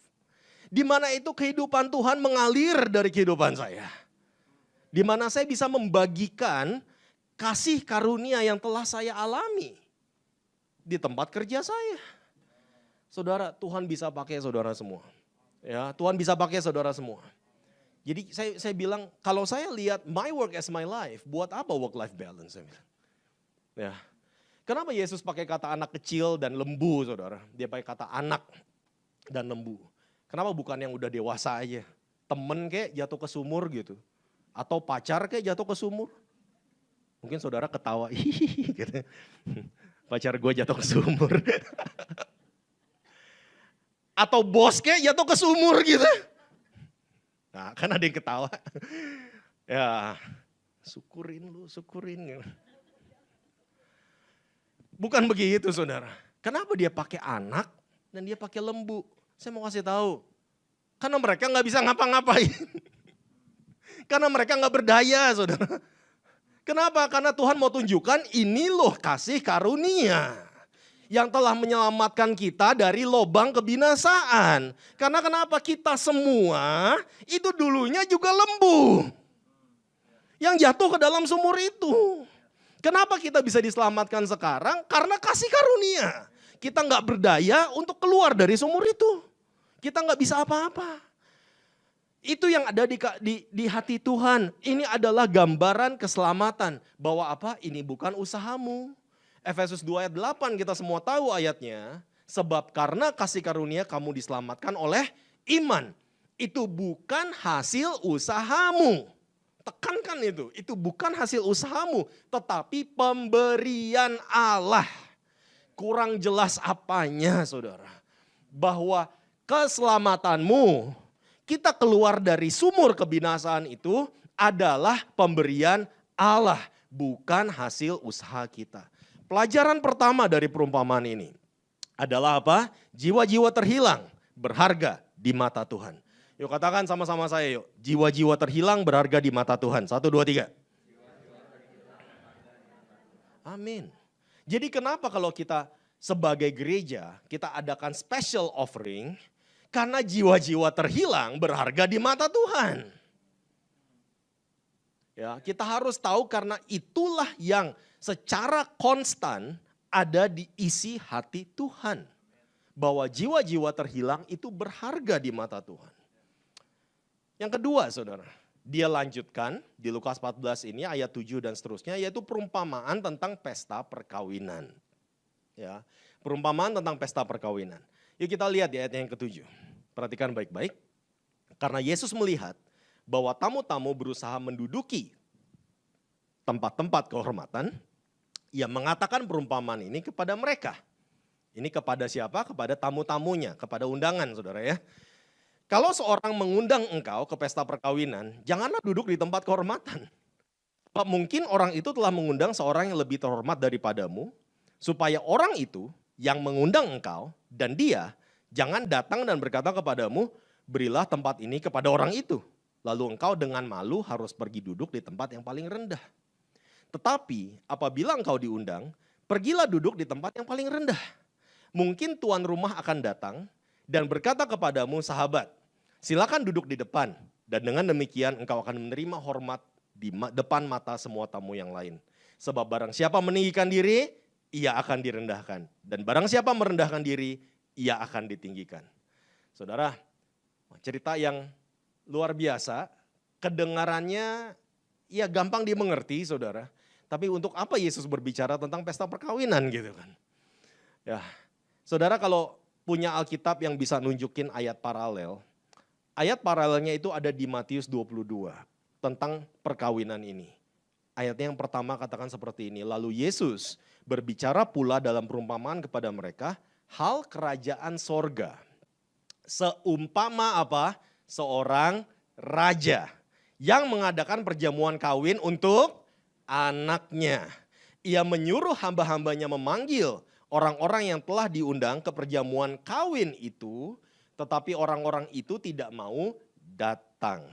Di mana itu kehidupan Tuhan mengalir dari kehidupan saya. Di mana saya bisa membagikan kasih karunia yang telah saya alami di tempat kerja saya. Saudara, Tuhan bisa pakai saudara semua. Ya, Tuhan bisa pakai saudara semua. Jadi saya bilang, kalau saya lihat my work as my life, buat apa work-life balance? Saya bilang. Ya. Kenapa Yesus pakai kata anak kecil dan lembu, saudara? Dia pakai kata anak dan lembu. Kenapa bukan yang udah dewasa aja? Temen kayak jatuh ke sumur gitu. Atau pacar kayak jatuh ke sumur. Mungkin saudara ketawa, gitu. Pacar gue jatuh ke sumur. Atau bos kayak jatuh ke sumur gitu. Nah kan ada yang ketawa. Ya syukurin lu, syukurin. Bukan begitu saudara. Kenapa dia pakai anak dan dia pakai lembu? Saya mau kasih tahu. Karena mereka gak bisa ngapa-ngapain. Karena mereka gak berdaya saudara. Kenapa? Karena Tuhan mau tunjukkan ini loh kasih karunia. Yang telah menyelamatkan kita dari lobang kebinasaan. Karena kenapa kita semua itu dulunya juga lembu. Yang jatuh ke dalam sumur itu. Kenapa kita bisa diselamatkan sekarang? Karena kasih karunia. Kita nggak berdaya untuk keluar dari sumur itu. Kita nggak bisa apa-apa. Itu yang ada di hati Tuhan. Ini adalah gambaran keselamatan. Bahwa apa? Ini bukan usahamu. Efesus 2 ayat 8 kita semua tahu ayatnya. Sebab karena kasih karunia kamu diselamatkan oleh iman. Itu bukan hasil usahamu. Tekankan itu bukan hasil usahamu. Tetapi pemberian Allah. Kurang jelas apanya saudara. Bahwa keselamatanmu, kita keluar dari sumur kebinasaan itu adalah pemberian Allah. Bukan hasil usaha kita. Pelajaran pertama dari perumpamaan ini adalah apa? Jiwa-jiwa terhilang berharga di mata Tuhan. Yuk katakan sama-sama saya yuk. Jiwa-jiwa terhilang berharga di mata Tuhan. 1, 2, 3. Amin. Jadi kenapa kalau kita sebagai gereja kita adakan special offering? Karena jiwa-jiwa terhilang berharga di mata Tuhan. Ya, kita harus tahu karena itulah yang secara konstan ada di isi hati Tuhan. Bahwa jiwa-jiwa terhilang itu berharga di mata Tuhan. Yang kedua saudara, dia lanjutkan di Lukas 14 ini ayat 7 dan seterusnya. Yaitu perumpamaan tentang pesta perkawinan. Ya, perumpamaan tentang pesta perkawinan. Yuk kita lihat di ayat yang ke-7. Perhatikan baik-baik. Karena Yesus melihat bahwa tamu-tamu berusaha menduduki tempat-tempat kehormatan. Ia mengatakan perumpamaan ini kepada mereka. Ini kepada siapa? Kepada tamu-tamunya, kepada undangan saudara ya. Kalau seorang mengundang engkau ke pesta perkawinan, janganlah duduk di tempat kehormatan. Mungkin orang itu telah mengundang seorang yang lebih terhormat daripadamu, supaya orang itu yang mengundang engkau dan dia jangan datang dan berkata kepadamu, berilah tempat ini kepada orang itu. Lalu engkau dengan malu harus pergi duduk di tempat yang paling rendah. Tetapi apabila engkau diundang, pergilah duduk di tempat yang paling rendah. Mungkin tuan rumah akan datang dan berkata kepadamu, sahabat, silakan duduk di depan. Dan dengan demikian engkau akan menerima hormat di depan mata semua tamu yang lain. Sebab barang siapa meninggikan diri, ia akan direndahkan. Dan barang siapa merendahkan diri, ia akan ditinggikan. Saudara, cerita yang luar biasa, kedengarannya ya gampang dimengerti saudara. Tapi untuk apa Yesus berbicara tentang pesta perkawinan gitu kan. Ya, saudara kalau punya Alkitab yang bisa nunjukin ayat paralel, ayat paralelnya itu ada di Matius 22 tentang perkawinan ini. Ayatnya yang pertama katakan seperti ini, lalu Yesus berbicara pula dalam perumpamaan kepada mereka, hal kerajaan sorga. Seumpama apa? Seorang raja yang mengadakan perjamuan kawin untuk anaknya. Ia menyuruh hamba-hambanya memanggil orang-orang yang telah diundang ke perjamuan kawin itu, tetapi orang-orang itu tidak mau datang.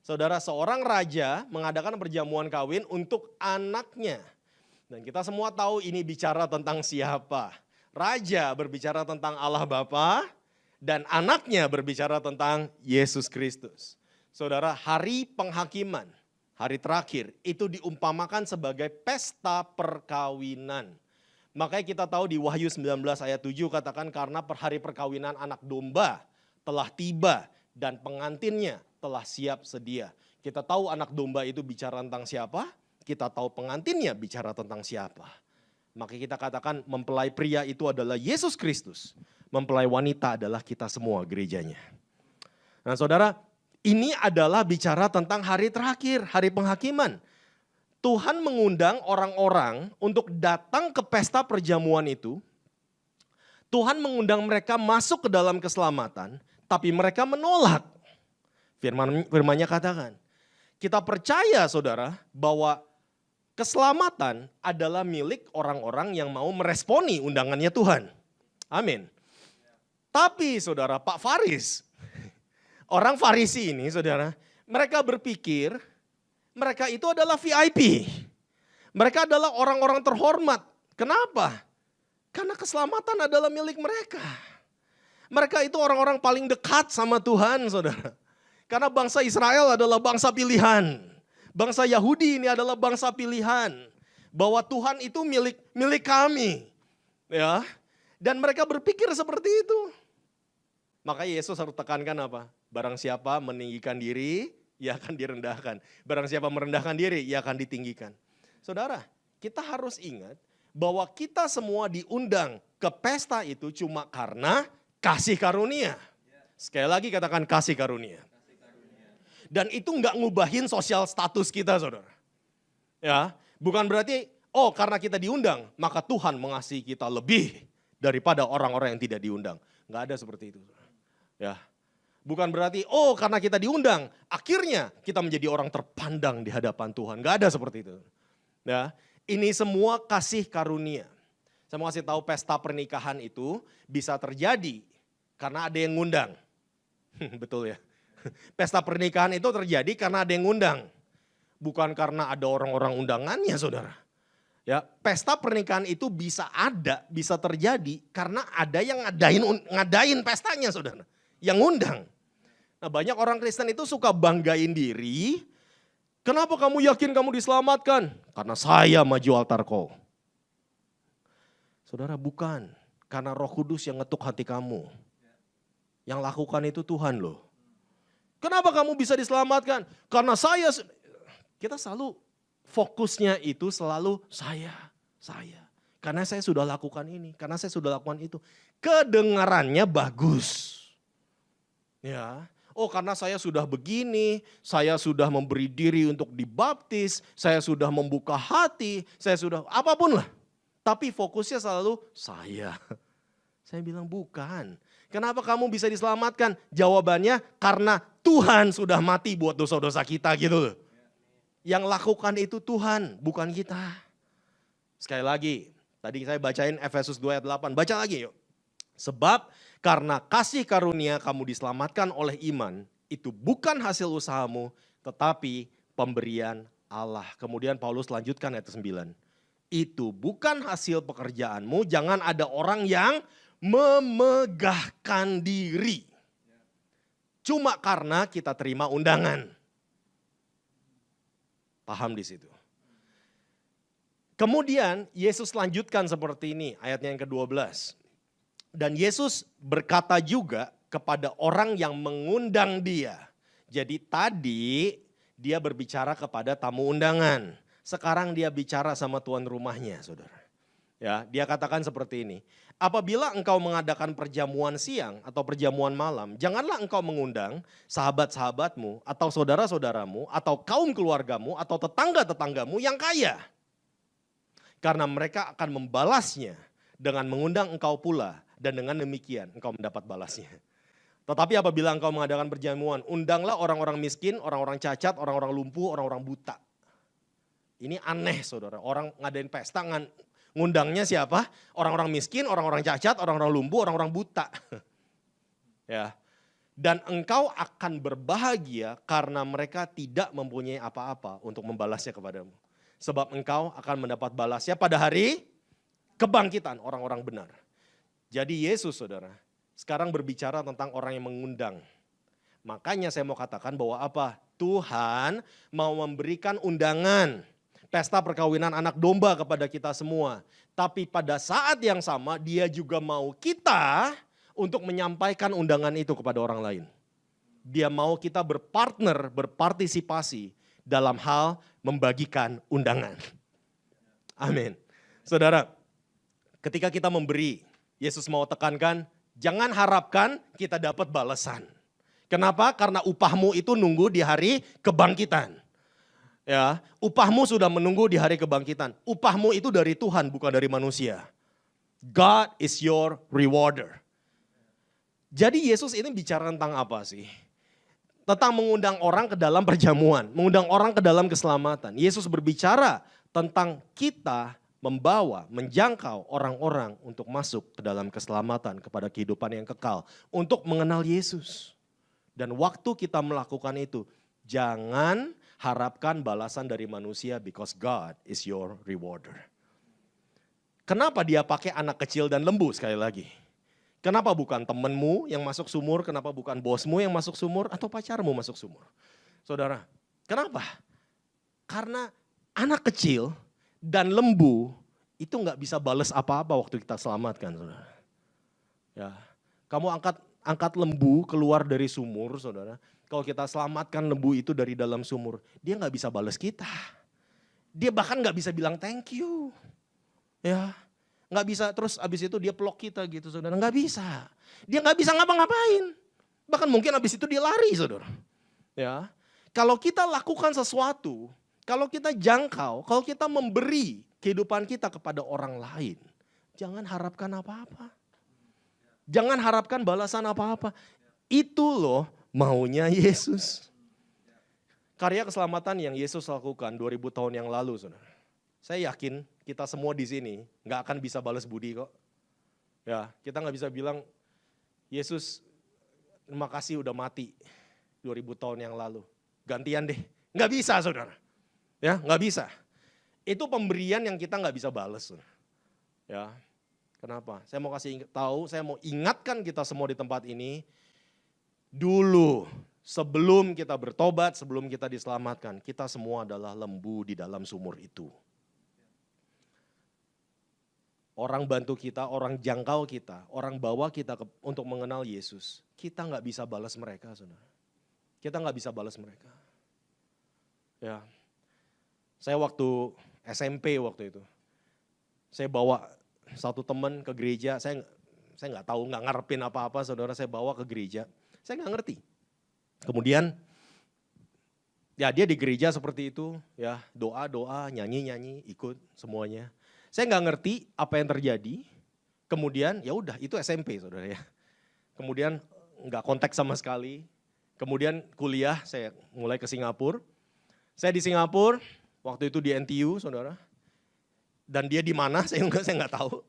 Saudara, seorang raja mengadakan perjamuan kawin untuk anaknya. Dan kita semua tahu ini bicara tentang siapa. Raja berbicara tentang Allah Bapa dan anaknya berbicara tentang Yesus Kristus. Saudara, hari penghakiman, hari terakhir itu diumpamakan sebagai pesta perkawinan. Makanya kita tahu di Wahyu 19 ayat 7 katakan karena hari perkawinan anak domba telah tiba dan pengantinnya telah siap sedia. Kita tahu anak domba itu bicara tentang siapa, kita tahu pengantinnya bicara tentang siapa. Maka kita katakan mempelai pria itu adalah Yesus Kristus. Mempelai wanita adalah kita semua gerejanya. Nah saudara, ini adalah bicara tentang hari terakhir, hari penghakiman. Tuhan mengundang orang-orang untuk datang ke pesta perjamuan itu. Tuhan mengundang mereka masuk ke dalam keselamatan, tapi mereka menolak. Firman-nya katakan, kita percaya saudara bahwa keselamatan adalah milik orang-orang yang mau meresponi undangannya Tuhan. Amin. Tapi saudara, Pak Faris, orang Farisi ini saudara, mereka berpikir mereka itu adalah VIP. Mereka adalah orang-orang terhormat. Kenapa? Karena keselamatan adalah milik mereka. Mereka itu orang-orang paling dekat sama Tuhan saudara. Karena bangsa Israel adalah bangsa pilihan. Bangsa Yahudi ini adalah bangsa pilihan. Bahwa Tuhan itu milik kami. Ya. Dan mereka berpikir seperti itu. Maka Yesus harus tekankan apa? Barang siapa meninggikan diri, ia akan direndahkan. Barang siapa merendahkan diri, ia akan ditinggikan. Saudara, kita harus ingat bahwa kita semua diundang ke pesta itu cuma karena kasih karunia. Sekali lagi katakan kasih karunia. Dan itu enggak ngubahin sosial status kita saudara. Ya, bukan berarti karena kita diundang maka Tuhan mengasihi kita lebih daripada orang-orang yang tidak diundang. Enggak ada seperti itu. Ya. Bukan berarti karena kita diundang akhirnya kita menjadi orang terpandang di hadapan Tuhan. Enggak ada seperti itu. Ya, ini semua kasih karunia. Saya mau kasih tahu pesta pernikahan itu bisa terjadi karena ada yang ngundang. Betul ya. Pesta pernikahan itu terjadi karena ada yang ngundang. Bukan karena ada orang-orang undangannya saudara. Ya, pesta pernikahan itu bisa terjadi karena ada yang ngadain pestanya saudara. Yang ngundang. Nah banyak orang Kristen itu suka banggain diri. Kenapa kamu yakin kamu diselamatkan? Karena saya maju altar call. Saudara bukan. Karena Roh Kudus yang ngetuk hati kamu. Yang lakukan itu Tuhan loh. Kenapa kamu bisa diselamatkan? Karena kita selalu fokusnya itu selalu saya. Karena saya sudah lakukan ini, karena saya sudah lakukan itu. Kedengarannya bagus. Ya, karena saya sudah begini, saya sudah memberi diri untuk dibaptis, saya sudah membuka hati, saya sudah apapun lah. Tapi fokusnya selalu saya. Saya bilang bukan. Kenapa kamu bisa diselamatkan? Jawabannya karena Tuhan sudah mati buat dosa-dosa kita gitu. Yang lakukan itu Tuhan, bukan kita. Sekali lagi, tadi saya bacain Efesus 2 ayat 8. Baca lagi yuk. Sebab karena kasih karunia kamu diselamatkan oleh iman, itu bukan hasil usahamu, tetapi pemberian Allah. Kemudian Paulus lanjutkan ayat 9. Itu bukan hasil pekerjaanmu, jangan ada orang yang memegahkan diri. Cuma karena kita terima undangan. Paham di situ. Kemudian Yesus lanjutkan seperti ini, ayatnya yang ke-12. Dan Yesus berkata juga kepada orang yang mengundang dia. Jadi tadi dia berbicara kepada tamu undangan. Sekarang dia bicara sama tuan rumahnya, saudara. Ya, dia katakan seperti ini. Apabila engkau mengadakan perjamuan siang atau perjamuan malam, janganlah engkau mengundang sahabat-sahabatmu atau saudara-saudaramu atau kaum keluargamu atau tetangga-tetanggamu yang kaya. Karena mereka akan membalasnya dengan mengundang engkau pula dan dengan demikian engkau mendapat balasnya. Tetapi apabila engkau mengadakan perjamuan, undanglah orang-orang miskin, orang-orang cacat, orang-orang lumpuh, orang-orang buta. Ini aneh saudara, orang ngadain pesta ngundangnya siapa? Orang-orang miskin, orang-orang cacat, orang-orang lumpuh, orang-orang buta. Ya. Dan engkau akan berbahagia karena mereka tidak mempunyai apa-apa untuk membalasnya kepadamu. Sebab engkau akan mendapat balasnya pada hari kebangkitan orang-orang benar. Jadi Yesus saudara, sekarang berbicara tentang orang yang mengundang. Makanya saya mau katakan bahwa apa? Tuhan mau memberikan undangan. Pesta perkawinan anak domba kepada kita semua. Tapi pada saat yang sama dia juga mau kita untuk menyampaikan undangan itu kepada orang lain. Dia mau kita berpartner, berpartisipasi dalam hal membagikan undangan. Amin. Saudara, ketika kita memberi, Yesus mau tekankan, jangan harapkan kita dapat balasan. Kenapa? Karena upahmu itu nunggu di hari kebangkitan. Ya, upahmu sudah menunggu di hari kebangkitan. Upahmu itu dari Tuhan, bukan dari manusia. God is your rewarder. Jadi Yesus ini bicara tentang apa sih? Tentang mengundang orang ke dalam perjamuan, mengundang orang ke dalam keselamatan. Yesus berbicara tentang kita membawa, menjangkau orang-orang untuk masuk ke dalam keselamatan, kepada kehidupan yang kekal. Untuk mengenal Yesus. Dan waktu kita melakukan itu, jangan harapkan balasan dari manusia because God is your rewarder. Kenapa dia pakai anak kecil dan lembu sekali lagi? Kenapa bukan temenmu yang masuk sumur, kenapa bukan bosmu yang masuk sumur, atau pacarmu masuk sumur? Saudara, kenapa? Karena anak kecil dan lembu itu nggak bisa balas apa-apa waktu kita selamatkan, saudara. Ya, kamu angkat lembu keluar dari sumur, saudara. Kalau kita selamatkan lembu itu dari dalam sumur, dia nggak bisa balas kita. Dia bahkan nggak bisa bilang thank you. Ya, nggak bisa terus abis itu dia peluk kita gitu, saudara. Nggak bisa. Dia nggak bisa ngapa-ngapain. Bahkan mungkin abis itu dia lari, saudara. Ya, kalau kita lakukan sesuatu, kalau kita jangkau, kalau kita memberi kehidupan kita kepada orang lain, jangan harapkan apa-apa. Jangan harapkan balasan apa-apa. Itu loh maunya Yesus. Karya keselamatan yang Yesus lakukan 2000 tahun yang lalu, saudara. Saya yakin kita semua di sini nggak akan bisa balas budi kok. Ya, kita nggak bisa bilang, Yesus terima kasih udah mati 2000 tahun yang lalu. Gantian deh. Nggak bisa, saudara. Ya, nggak bisa. Itu pemberian yang kita nggak bisa balas. Ya, kenapa? Saya mau kasih tahu, saya mau ingatkan kita semua di tempat ini. Dulu, sebelum kita bertobat, sebelum kita diselamatkan, kita semua adalah lembu di dalam sumur itu. Orang bantu kita, orang jangkau kita, orang bawa kita untuk mengenal Yesus. Kita nggak bisa balas mereka, saudara. Kita nggak bisa balas mereka. Ya, saya waktu SMP waktu itu, saya bawa satu teman ke gereja, saya nggak tahu, nggak ngarepin apa-apa, saudara, saya bawa ke gereja. Saya nggak ngerti. Kemudian ya dia di gereja seperti itu, ya doa-doa, nyanyi-nyanyi, ikut semuanya. Saya nggak ngerti apa yang terjadi. Kemudian ya udah itu SMP, saudara ya. Kemudian nggak kontak sama sekali. Kemudian kuliah saya mulai ke Singapura. Saya di Singapura waktu itu di NTU, saudara. Dan dia di mana saya nggak tahu.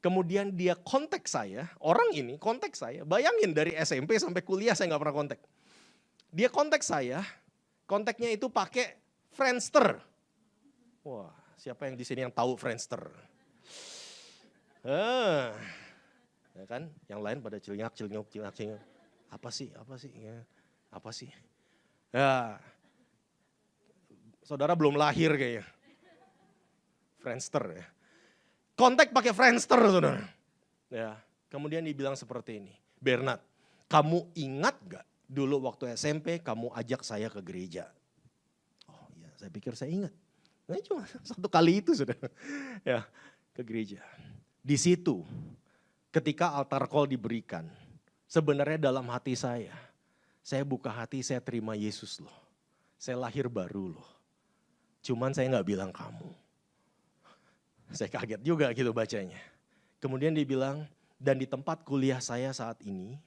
Kemudian dia kontak saya, orang ini kontak saya, bayangin dari SMP sampai kuliah saya nggak pernah kontak. Dia kontak saya, kontaknya itu pakai Friendster. Wah, siapa yang di sini yang tahu Friendster? Ya kan, yang lain pada cilingak. Apa sih? Ya, apa sih? Ya, saudara belum lahir kayaknya. Friendster ya. Kontak pakai Friendster, saudara. Ya, kemudian dibilang seperti ini, Bernard, kamu ingat gak dulu waktu SMP kamu ajak saya ke gereja? Oh iya, saya pikir saya ingat. Nah, cuma satu kali itu, saudara. Ya, ke gereja. Di situ ketika altar call diberikan, sebenarnya dalam hati saya buka hati, saya terima Yesus loh. Saya lahir baru loh. Cuman saya nggak bilang kamu. Saya kaget juga gitu bacanya. Kemudian dibilang, dan di tempat kuliah saya saat ini,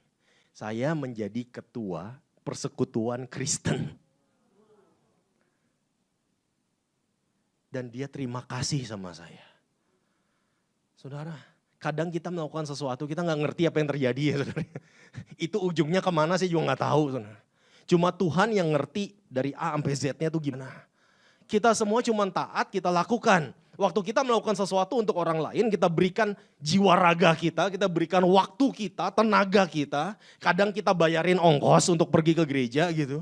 saya menjadi ketua persekutuan Kristen. Dan dia terima kasih sama saya. Saudara, kadang kita melakukan sesuatu, kita nggak ngerti apa yang terjadi ya saudara. Itu ujungnya kemana sih juga nggak tahu saudara. Cuma Tuhan yang ngerti dari A sampai Z-nya itu gimana. Kita semua cuma taat, kita lakukan. Waktu kita melakukan sesuatu untuk orang lain, kita berikan jiwa raga kita berikan waktu kita, tenaga kita. Kadang kita bayarin ongkos untuk pergi ke gereja gitu.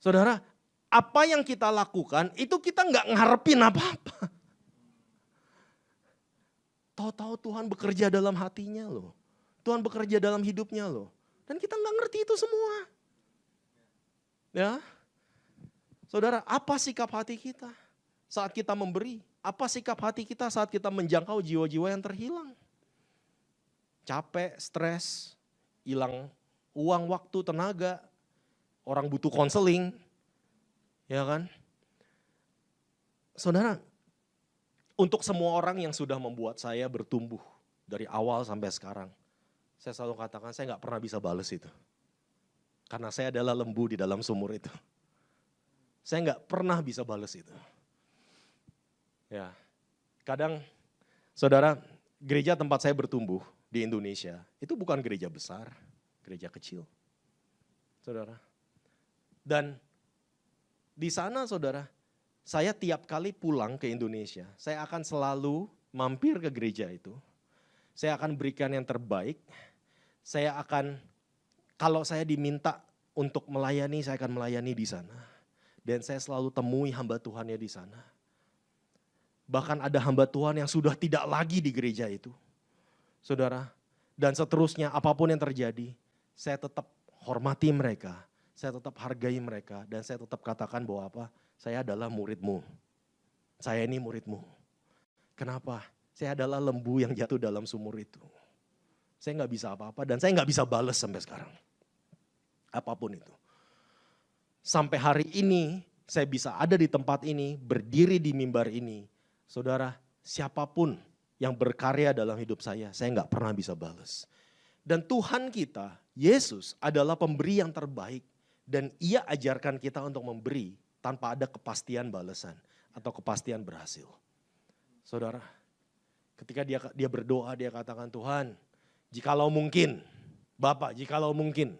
Saudara, apa yang kita lakukan itu kita nggak ngarepin apa-apa. Tahu-tahu Tuhan bekerja dalam hatinya loh. Tuhan bekerja dalam hidupnya loh. Dan kita nggak ngerti itu semua. Ya, saudara, apa sikap hati kita saat kita memberi? Apa sikap hati kita saat kita menjangkau jiwa-jiwa yang terhilang? Capek, stres, hilang uang, waktu, tenaga. Orang butuh konseling, ya kan? Saudara, untuk semua orang yang sudah membuat saya bertumbuh dari awal sampai sekarang, saya selalu katakan saya nggak pernah bisa bales itu. Karena saya adalah lembu di dalam sumur itu. Saya nggak pernah bisa bales itu. Ya, kadang saudara, gereja tempat saya bertumbuh di Indonesia itu bukan gereja besar, gereja kecil, saudara. Dan di sana saudara, saya tiap kali pulang ke Indonesia, saya akan selalu mampir ke gereja itu. Saya akan berikan yang terbaik. Saya akan, kalau saya diminta untuk melayani, saya akan melayani di sana. Dan saya selalu temui hamba Tuhannya di sana. Bahkan ada hamba Tuhan yang sudah tidak lagi di gereja itu. Saudara, dan seterusnya apapun yang terjadi, saya tetap hormati mereka. Saya tetap hargai mereka dan saya tetap katakan bahwa apa? Saya adalah muridmu. Saya ini muridmu. Kenapa? Saya adalah lembu yang jatuh dalam sumur itu. Saya nggak bisa apa-apa dan saya nggak bisa balas sampai sekarang. Apapun itu. Sampai hari ini saya bisa ada di tempat ini, berdiri di mimbar ini. Saudara, siapapun yang berkarya dalam hidup saya nggak pernah bisa balas. Dan Tuhan kita, Yesus adalah pemberi yang terbaik. Dan ia ajarkan kita untuk memberi tanpa ada kepastian balasan atau kepastian berhasil. Saudara, ketika dia berdoa, dia katakan, Tuhan, jikalau mungkin, Bapak, jikalau mungkin,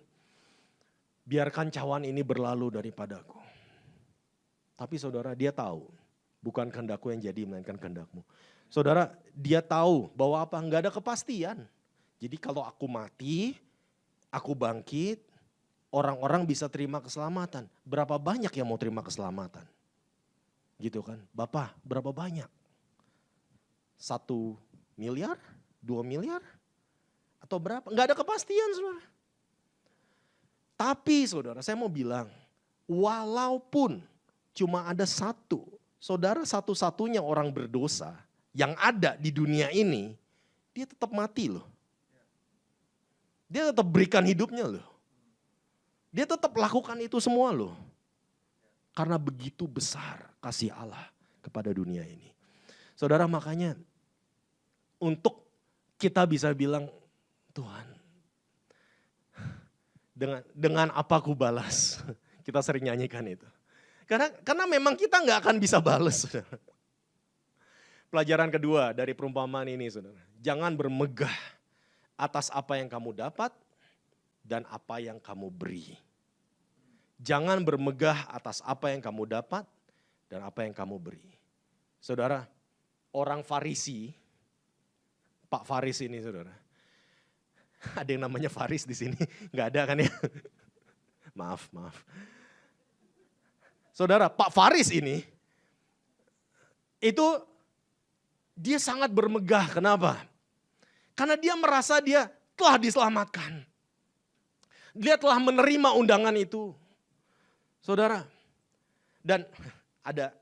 biarkan cawan ini berlalu daripadaku. Tapi saudara, dia tahu, bukan kehendakku yang jadi, melainkan kehendakmu. Saudara, dia tahu bahwa apa, enggak ada kepastian. Jadi kalau aku mati, aku bangkit, orang-orang bisa terima keselamatan. Berapa banyak yang mau terima keselamatan? Gitu kan, Bapak, berapa banyak? 1 miliar? 2 miliar? Atau berapa? Enggak ada kepastian, saudara. Tapi saudara, saya mau bilang, walaupun cuma ada satu, saudara satu-satunya orang berdosa yang ada di dunia ini, dia tetap mati loh. Dia tetap berikan hidupnya loh. Dia tetap lakukan itu semua loh. Karena begitu besar kasih Allah kepada dunia ini. Saudara, makanya untuk kita bisa bilang, Tuhan, dengan apa ku balas? Kita sering nyanyikan itu. Karena memang kita nggak akan bisa balas. Saudara. Pelajaran kedua dari perumpamaan ini, saudara. Jangan bermegah atas apa yang kamu dapat dan apa yang kamu beri. Jangan bermegah atas apa yang kamu dapat dan apa yang kamu beri. Saudara, orang Farisi, Pak Faris ini saudara. Ada yang namanya Faris di sini? Nggak ada kan ya? Maaf. Saudara, Pak Faris ini, itu dia sangat bermegah. Kenapa? Karena dia merasa dia telah diselamatkan. Dia telah menerima undangan itu. Saudara, dan ada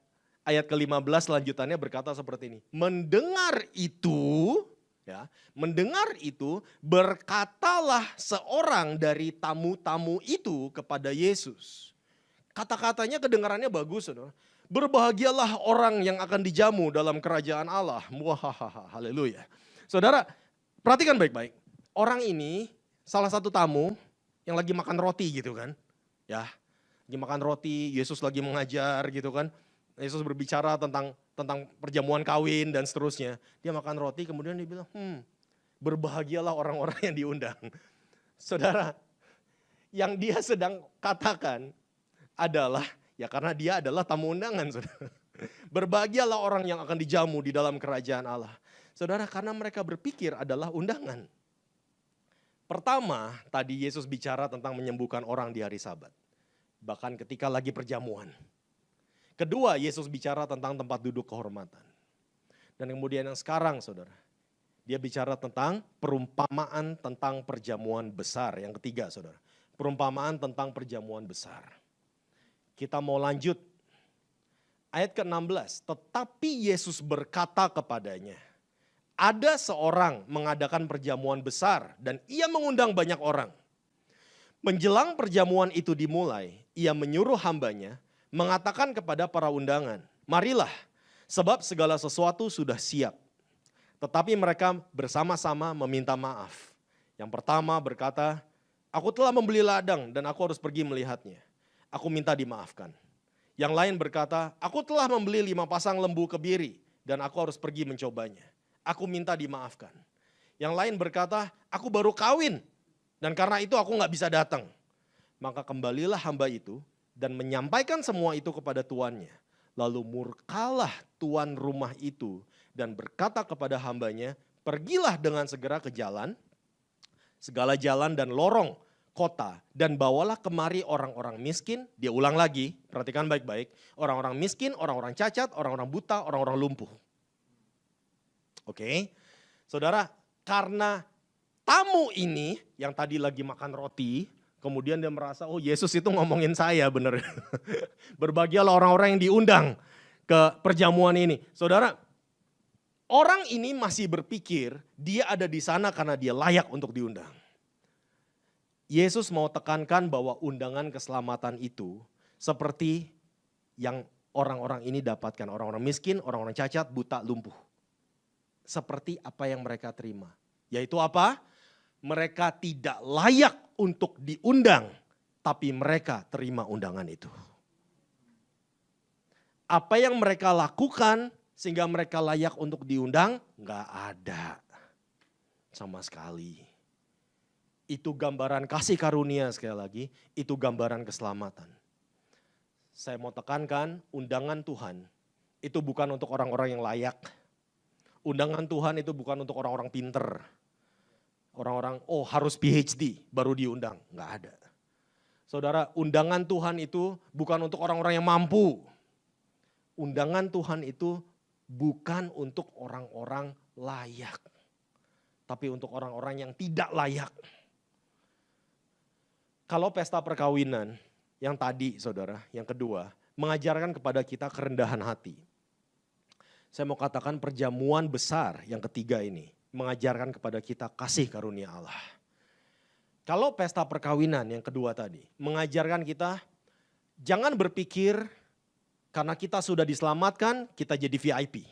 ayat ke-15 lanjutannya berkata seperti ini. Mendengar itu, Ya, mendengar itu berkatalah seorang dari tamu-tamu itu kepada Yesus. Kata-katanya kedengarannya bagus, saudara. Berbahagialah orang yang akan dijamu dalam kerajaan Allah. Muahaha, haleluya. Saudara, perhatikan baik-baik. Orang ini salah satu tamu yang lagi makan roti gitu kan. Ya, lagi makan roti, Yesus lagi mengajar gitu kan. Yesus berbicara tentang perjamuan kawin dan seterusnya. Dia makan roti kemudian dia bilang, berbahagialah orang-orang yang diundang. Saudara, yang dia sedang katakan adalah, ya karena dia adalah tamu undangan, saudara. Berbahagialah orang yang akan dijamu di dalam kerajaan Allah. Saudara, karena mereka berpikir adalah undangan. Pertama, tadi Yesus bicara tentang menyembuhkan orang di hari Sabat. Bahkan ketika lagi perjamuan. Kedua, Yesus bicara tentang tempat duduk kehormatan. Dan kemudian yang sekarang, saudara, dia bicara tentang perumpamaan tentang perjamuan besar. Yang ketiga, saudara, perumpamaan tentang perjamuan besar. Kita mau lanjut. Ayat ke-16, tetapi Yesus berkata kepadanya, ada seorang mengadakan perjamuan besar dan ia mengundang banyak orang. Menjelang perjamuan itu dimulai, ia menyuruh hambanya, mengatakan kepada para undangan, marilah, sebab segala sesuatu sudah siap. Tetapi mereka bersama-sama meminta maaf. Yang pertama berkata, aku telah membeli ladang dan aku harus pergi melihatnya. Aku minta dimaafkan. Yang lain berkata, aku telah membeli 5 pasang lembu kebiri dan aku harus pergi mencobanya. Aku minta dimaafkan. Yang lain berkata, aku baru kawin dan karena itu aku gak bisa datang. Maka kembalilah hamba itu dan menyampaikan semua itu kepada tuannya. Lalu murkalah tuan rumah itu dan berkata kepada hambanya, pergilah dengan segera ke jalan, segala jalan dan lorong kota dan bawalah kemari orang-orang miskin. Dia ulang lagi, perhatikan baik-baik. Orang-orang miskin, orang-orang cacat, orang-orang buta, orang-orang lumpuh. Oke, saudara, karena tamu ini yang tadi lagi makan roti, kemudian dia merasa, oh Yesus itu ngomongin saya bener. Berbahagialah orang-orang yang diundang ke perjamuan ini. Saudara, orang ini masih berpikir dia ada di sana karena dia layak untuk diundang. Yesus mau tekankan bahwa undangan keselamatan itu seperti yang orang-orang ini dapatkan. Orang-orang miskin, orang-orang cacat, buta, lumpuh. Seperti apa yang mereka terima. Yaitu apa? Mereka tidak layak untuk diundang, tapi mereka terima undangan itu. Apa yang mereka lakukan sehingga mereka layak untuk diundang? Enggak ada sama sekali. Itu gambaran kasih karunia sekali lagi, itu gambaran keselamatan. Saya mau tekankan, undangan Tuhan itu bukan untuk orang-orang yang layak. Undangan Tuhan itu bukan untuk orang-orang pinter. Orang-orang, oh harus PhD baru diundang. Enggak ada. Saudara, undangan Tuhan itu bukan untuk orang-orang yang mampu. Undangan Tuhan itu bukan untuk orang-orang layak. Tapi untuk orang-orang yang tidak layak. Kalau pesta perkawinan yang tadi saudara, yang kedua, mengajarkan kepada kita kerendahan hati. Saya mau katakan perjamuan besar yang ketiga ini mengajarkan kepada kita kasih karunia Allah. Kalau pesta perkawinan yang kedua tadi mengajarkan kita jangan berpikir karena kita sudah diselamatkan kita jadi VIP.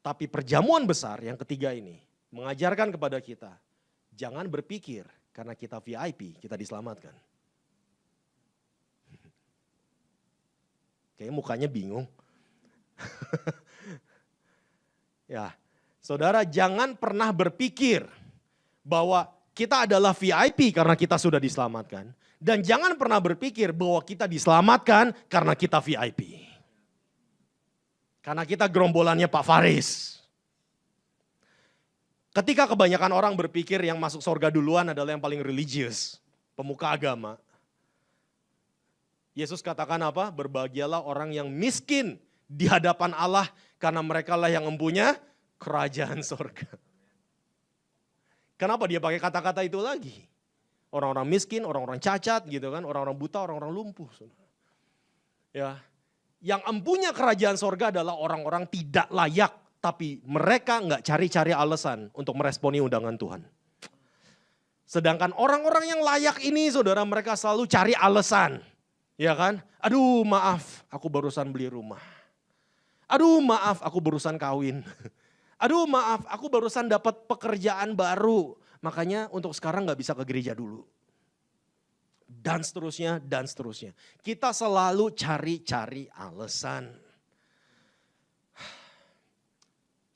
Tapi perjamuan besar yang ketiga ini mengajarkan kepada kita jangan berpikir karena kita VIP kita diselamatkan. Kayaknya mukanya bingung. Ya, saudara jangan pernah berpikir bahwa kita adalah VIP karena kita sudah diselamatkan. Dan jangan pernah berpikir bahwa kita diselamatkan karena kita VIP. Karena kita gerombolannya Pak Faris. Ketika kebanyakan orang berpikir yang masuk surga duluan adalah yang paling religius, pemuka agama. Yesus katakan apa? Berbahagialah orang yang miskin di hadapan Allah karena mereka lah yang mempunyai kerajaan surga. Kenapa dia pakai kata-kata itu lagi? Orang-orang miskin, orang-orang cacat gitu kan, orang-orang buta, orang-orang lumpuh. Ya, yang empunya kerajaan surga adalah orang-orang tidak layak Tapi mereka nggak cari-cari alasan untuk meresponi undangan Tuhan. Sedangkan orang-orang yang layak ini saudara, mereka selalu cari alasan. Ya kan? Aduh maaf, aku barusan beli rumah. Aduh maaf, aku barusan kawin. Aduh maaf, aku barusan dapat pekerjaan baru. Makanya untuk sekarang gak bisa ke gereja dulu. Dan seterusnya, dan seterusnya. Kita selalu cari-cari alasan.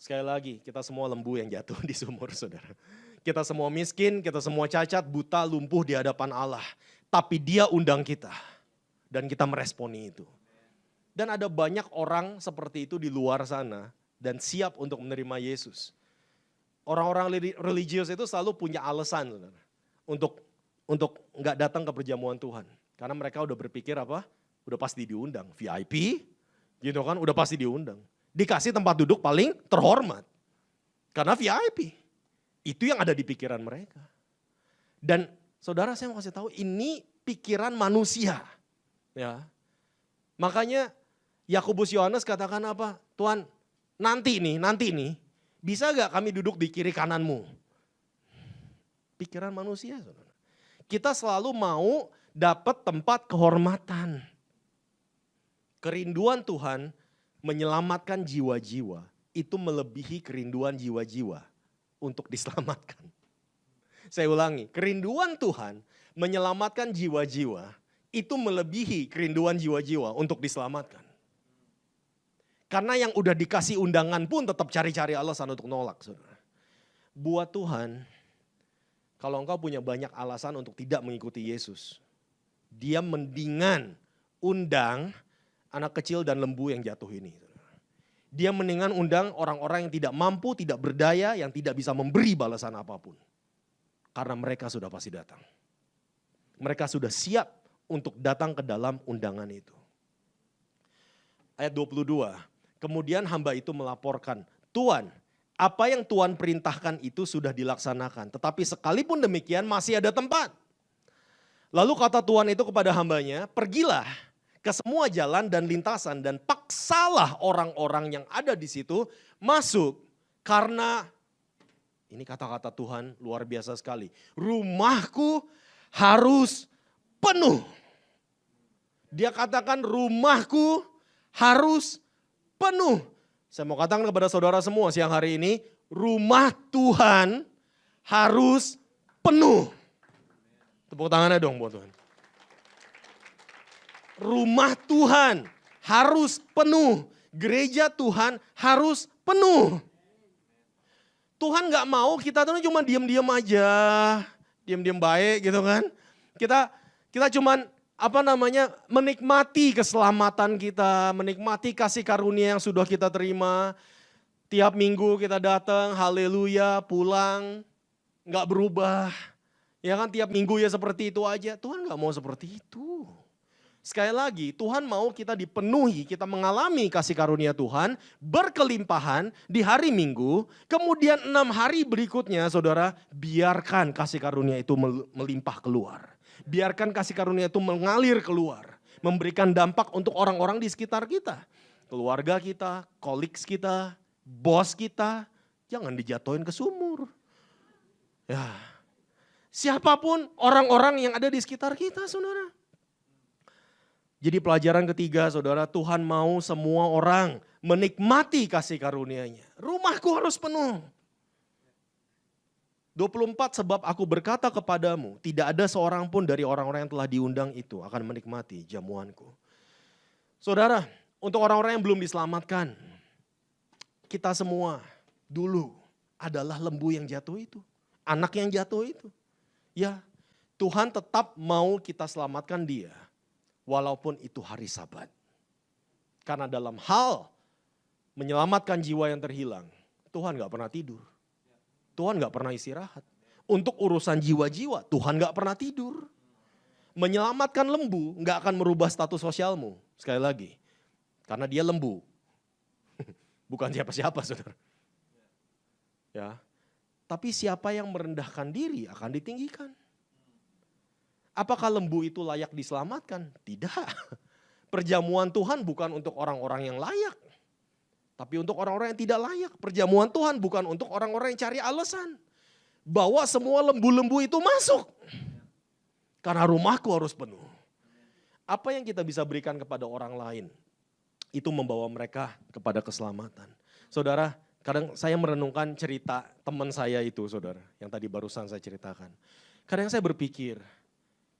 Sekali lagi, kita semua lembu yang jatuh di sumur, saudara. Kita semua miskin, kita semua cacat, buta, lumpuh di hadapan Allah. Tapi Dia undang kita. Dan kita meresponi itu. Dan ada banyak orang seperti itu di luar sana dan siap untuk menerima Yesus. Orang-orang religius itu selalu punya alasan, saudara, untuk nggak datang ke perjamuan Tuhan. Karena mereka udah berpikir apa? Udah pasti diundang, VIP, gitu kan? Udah pasti diundang. Dikasih tempat duduk paling terhormat. Karena VIP. Itu yang ada di pikiran mereka. Dan saudara, saya mau kasih tahu, ini pikiran manusia. Ya. Makanya Yakobus Yohanes katakan apa? Tuhan, nanti nih, bisa gak kami duduk di kiri kananmu? Pikiran manusia, saudara. Kita selalu mau dapat tempat kehormatan. Kerinduan Tuhan menyelamatkan jiwa-jiwa, itu melebihi kerinduan jiwa-jiwa untuk diselamatkan. Saya ulangi, kerinduan Tuhan menyelamatkan jiwa-jiwa, itu melebihi kerinduan jiwa-jiwa untuk diselamatkan. Karena yang udah dikasih undangan pun tetap cari-cari alasan untuk nolak, saudara. Buat Tuhan, kalau engkau punya banyak alasan untuk tidak mengikuti Yesus, Dia mendingan undang anak kecil dan lembu yang jatuh ini. Dia mendingan undang orang-orang yang tidak mampu, tidak berdaya, yang tidak bisa memberi balasan apapun. Karena mereka sudah pasti datang. Mereka sudah siap untuk datang ke dalam undangan itu. Ayat 22, kemudian hamba itu melaporkan, Tuhan, apa yang Tuhan perintahkan itu sudah dilaksanakan. Tetapi sekalipun demikian masih ada tempat. Lalu kata Tuhan itu kepada hambanya, pergilah ke semua jalan dan lintasan dan paksalah orang-orang yang ada di situ masuk. Karena, ini kata-kata Tuhan luar biasa sekali, rumahku harus penuh. Dia katakan rumahku harus penuh. Saya mau katakan kepada saudara semua siang hari ini, rumah Tuhan harus penuh. Tepuk tangannya dong buat Tuhan. Rumah Tuhan harus penuh. Gereja Tuhan harus penuh. Tuhan gak mau kita tuh cuma diam-diam aja. Diam-diam baik gitu kan. Kita cuman menikmati keselamatan kita. Menikmati kasih karunia yang sudah kita terima. Tiap minggu kita datang, haleluya, pulang. Gak berubah. Ya kan tiap minggu ya seperti itu aja. Tuhan gak mau seperti itu. Sekali lagi, Tuhan mau kita dipenuhi, kita mengalami kasih karunia Tuhan, berkelimpahan di hari Minggu, kemudian 6 hari berikutnya, saudara, biarkan kasih karunia itu melimpah keluar. Biarkan kasih karunia itu mengalir keluar, memberikan dampak untuk orang-orang di sekitar kita. Keluarga kita, colleagues kita, bos kita, jangan dijatuhin ke sumur. Ya, siapapun orang-orang yang ada di sekitar kita, saudara. Jadi pelajaran ketiga, saudara, Tuhan mau semua orang menikmati kasih karunia-Nya. Rumahku harus penuh. 24, sebab aku berkata kepadamu, tidak ada seorang pun dari orang-orang yang telah diundang itu akan menikmati jamuanku. Saudara, untuk orang-orang yang belum diselamatkan, kita semua dulu adalah lembu yang jatuh itu. Anak yang jatuh itu. Ya, Tuhan tetap mau kita selamatkan dia. Walaupun itu hari Sabat. Karena dalam hal menyelamatkan jiwa yang terhilang, Tuhan gak pernah tidur. Tuhan gak pernah istirahat. Untuk urusan jiwa-jiwa, Tuhan gak pernah tidur. Menyelamatkan lembu gak akan merubah status sosialmu. Sekali lagi, karena dia lembu. Bukan siapa-siapa, saudara. Ya. Tapi siapa yang merendahkan diri akan ditinggikan. Apakah lembu itu layak diselamatkan? Tidak. Perjamuan Tuhan bukan untuk orang-orang yang layak. Tapi untuk orang-orang yang tidak layak. Perjamuan Tuhan bukan untuk orang-orang yang cari alasan. Bawa semua lembu-lembu itu masuk. Karena rumahku harus penuh. Apa yang kita bisa berikan kepada orang lain, itu membawa mereka kepada keselamatan. Saudara, kadang saya merenungkan cerita teman saya itu, saudara, yang tadi barusan saya ceritakan. Kadang saya berpikir,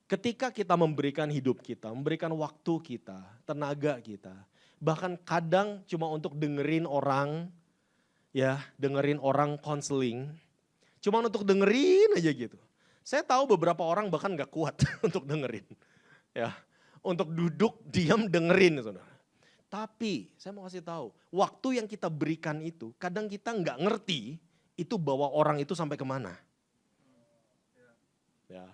ketika kita memberikan hidup kita, memberikan waktu kita, tenaga kita, bahkan kadang cuma untuk dengerin orang konseling, cuma untuk dengerin aja gitu. Saya tahu beberapa orang bahkan gak kuat untuk dengerin, ya, untuk duduk diam dengerin, saudara. Tapi saya mau kasih tahu, waktu yang kita berikan itu, kadang kita nggak ngerti itu bawa orang itu sampai kemana. Ya.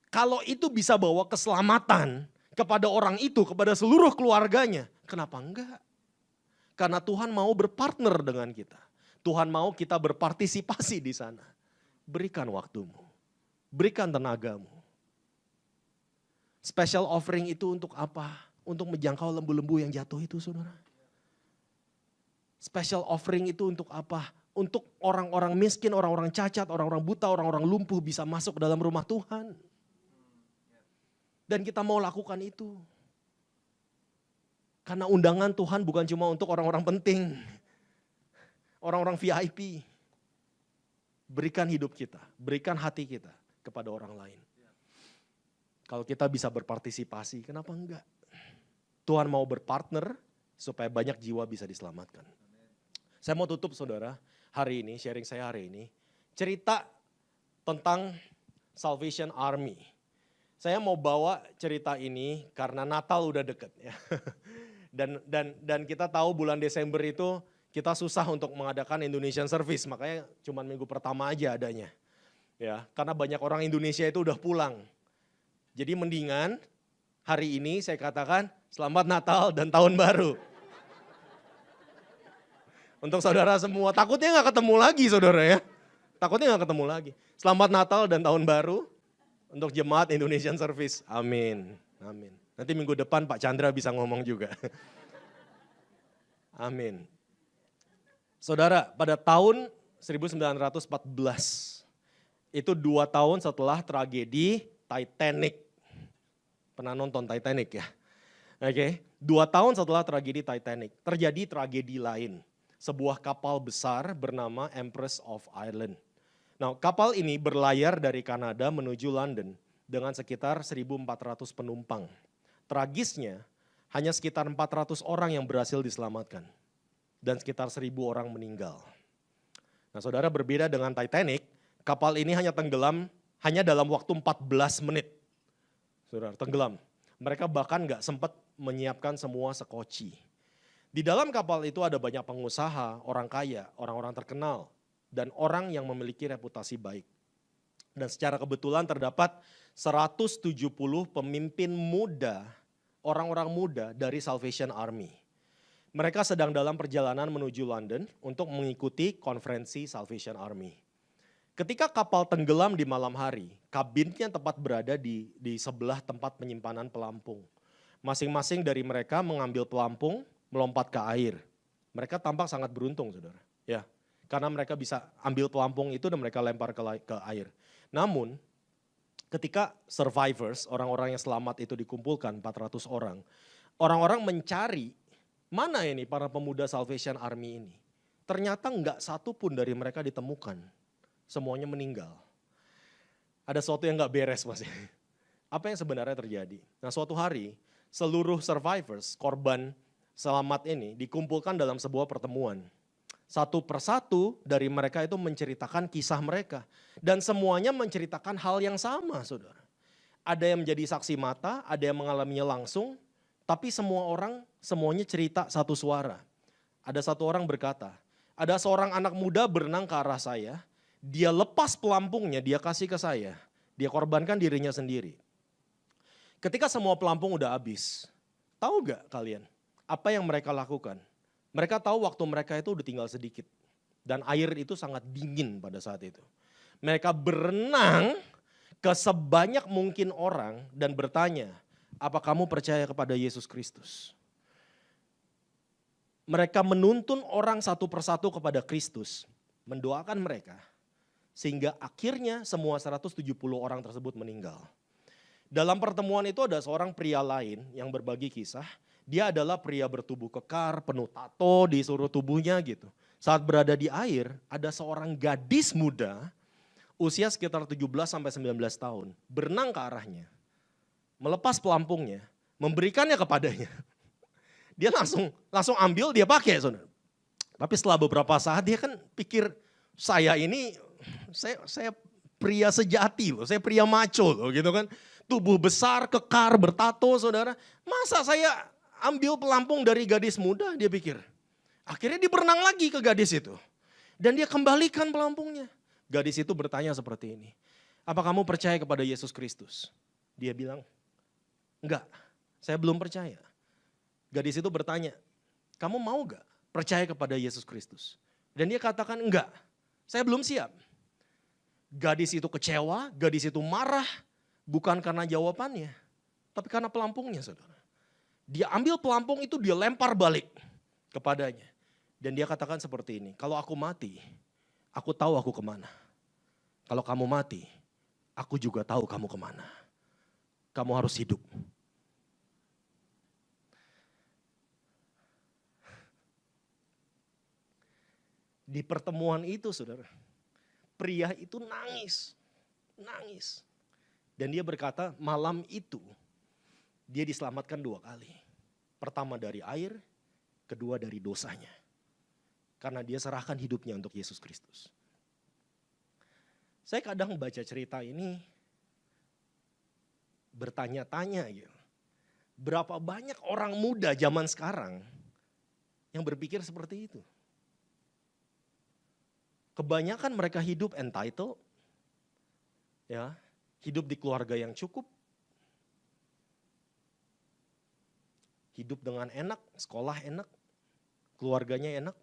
Kalau itu bisa bawa keselamatan kepada orang itu, kepada seluruh keluarganya, kenapa enggak? Karena Tuhan mau berpartner dengan kita. Tuhan mau kita berpartisipasi di sana. Berikan waktumu, berikan tenagamu. Special offering itu untuk apa? Untuk menjangkau lembu-lembu yang jatuh itu, saudara. Special offering itu untuk apa? Untuk orang-orang miskin, orang-orang cacat, orang-orang buta, orang-orang lumpuh bisa masuk ke dalam rumah Tuhan. Dan kita mau lakukan itu. Karena undangan Tuhan bukan cuma untuk orang-orang penting. Orang-orang VIP. Berikan hidup kita, berikan hati kita kepada orang lain. Kalau kita bisa berpartisipasi, kenapa enggak? Tuhan mau berpartner supaya banyak jiwa bisa diselamatkan. Saya mau tutup, saudara, hari ini, sharing saya hari ini, cerita tentang Salvation Army. Saya mau bawa cerita ini karena Natal udah deket ya. Dan kita tahu bulan Desember itu kita susah untuk mengadakan Indonesian Service, makanya cuma minggu pertama aja adanya. Ya, karena banyak orang Indonesia itu udah pulang. Jadi mendingan hari ini saya katakan selamat Natal dan Tahun Baru. Untuk saudara semua, takutnya gak ketemu lagi saudara ya. Takutnya gak ketemu lagi. Selamat Natal dan Tahun Baru untuk jemaat Indonesian Service. Amin. Amin. Nanti minggu depan Pak Chandra bisa ngomong juga. Amin. Saudara, pada tahun 1914, itu 2 tahun setelah tragedi Titanic. Pernah nonton Titanic ya? Oke, 2 tahun setelah tragedi Titanic, terjadi tragedi lain. Sebuah kapal besar bernama Empress of Ireland. Nah, kapal ini berlayar dari Kanada menuju London dengan sekitar 1.400 penumpang. Tragisnya, hanya sekitar 400 orang yang berhasil diselamatkan. Dan sekitar 1.000 orang meninggal. Nah, saudara, berbeda dengan Titanic, kapal ini hanya tenggelam hanya dalam waktu 14 menit. Saudara, tenggelam. Mereka bahkan gak sempat menyiapkan semua sekoci. Di dalam kapal itu ada banyak pengusaha, orang kaya, orang-orang terkenal, dan orang yang memiliki reputasi baik. Dan secara kebetulan terdapat 170 pemimpin muda, orang-orang muda dari Salvation Army. Mereka sedang dalam perjalanan menuju London untuk mengikuti konferensi Salvation Army. Ketika kapal tenggelam di malam hari, kabinnya tepat berada di sebelah tempat penyimpanan pelampung. Masing-masing dari mereka mengambil pelampung, melompat ke air. Mereka tampak sangat beruntung, saudara. Ya, karena mereka bisa ambil pelampung itu dan mereka lempar ke air. Namun, ketika survivors, orang-orang yang selamat itu dikumpulkan, 400 orang. Orang-orang mencari, mana ini para pemuda Salvation Army ini? Ternyata enggak satu pun dari mereka ditemukan. Semuanya meninggal. Ada sesuatu yang enggak beres pasti. Apa yang sebenarnya terjadi? Nah, suatu hari, seluruh survivors, korban selamat ini dikumpulkan dalam sebuah pertemuan. Satu persatu dari mereka itu menceritakan kisah mereka. Dan semuanya menceritakan hal yang sama, saudara. Ada yang menjadi saksi mata, ada yang mengalaminya langsung. Tapi semua orang, semuanya cerita satu suara. Ada satu orang berkata, ada seorang anak muda berenang ke arah saya. Dia lepas pelampungnya, dia kasih ke saya. Dia korbankan dirinya sendiri. Ketika semua pelampung udah habis, tahu gak kalian? Apa yang mereka lakukan? Mereka tahu waktu mereka itu udah tinggal sedikit. Dan air itu sangat dingin pada saat itu. Mereka berenang ke sebanyak mungkin orang dan bertanya, apa kamu percaya kepada Yesus Kristus? mereka menuntun orang satu persatu kepada Kristus, mendoakan mereka, sehingga akhirnya semua 170 orang tersebut meninggal. Dalam pertemuan itu ada seorang pria lain yang berbagi kisah. Dia adalah pria bertubuh kekar, penuh tato di seluruh tubuhnya gitu. Saat berada di air, ada seorang gadis muda, usia sekitar 17-19 tahun, berenang ke arahnya, melepas pelampungnya, memberikannya kepadanya. Dia langsung ambil, dia pakai, saudara. Tapi setelah beberapa saat dia kan pikir, saya pria sejati loh, saya pria maco loh gitu kan. Tubuh besar, kekar, bertato saudara. Masa saya ambil pelampung dari gadis muda, dia pikir. Akhirnya dia berenang lagi ke gadis itu. Dan dia kembalikan pelampungnya. Gadis itu bertanya seperti ini. Apa kamu percaya kepada Yesus Kristus? Dia bilang, enggak, saya belum percaya. Gadis itu bertanya, kamu mau gak percaya kepada Yesus Kristus? Dan dia katakan, enggak, saya belum siap. Gadis itu kecewa, gadis itu marah, bukan karena jawabannya, tapi karena pelampungnya, saudara. Dia ambil pelampung itu, dia lempar balik kepadanya. Dan dia katakan seperti ini, kalau aku mati, aku tahu aku kemana. Kalau kamu mati, aku juga tahu kamu kemana. Kamu harus hidup. Di pertemuan itu, saudara, pria itu nangis. Dan dia berkata, malam itu dia diselamatkan 2 kali. Pertama dari air, kedua dari dosanya. Karena dia serahkan hidupnya untuk Yesus Kristus. Saya kadang baca cerita ini, bertanya-tanya gitu. Berapa banyak orang muda zaman sekarang yang berpikir seperti itu. Kebanyakan mereka hidup entitled, ya, hidup di keluarga yang cukup, hidup dengan enak, sekolah enak, keluarganya enak,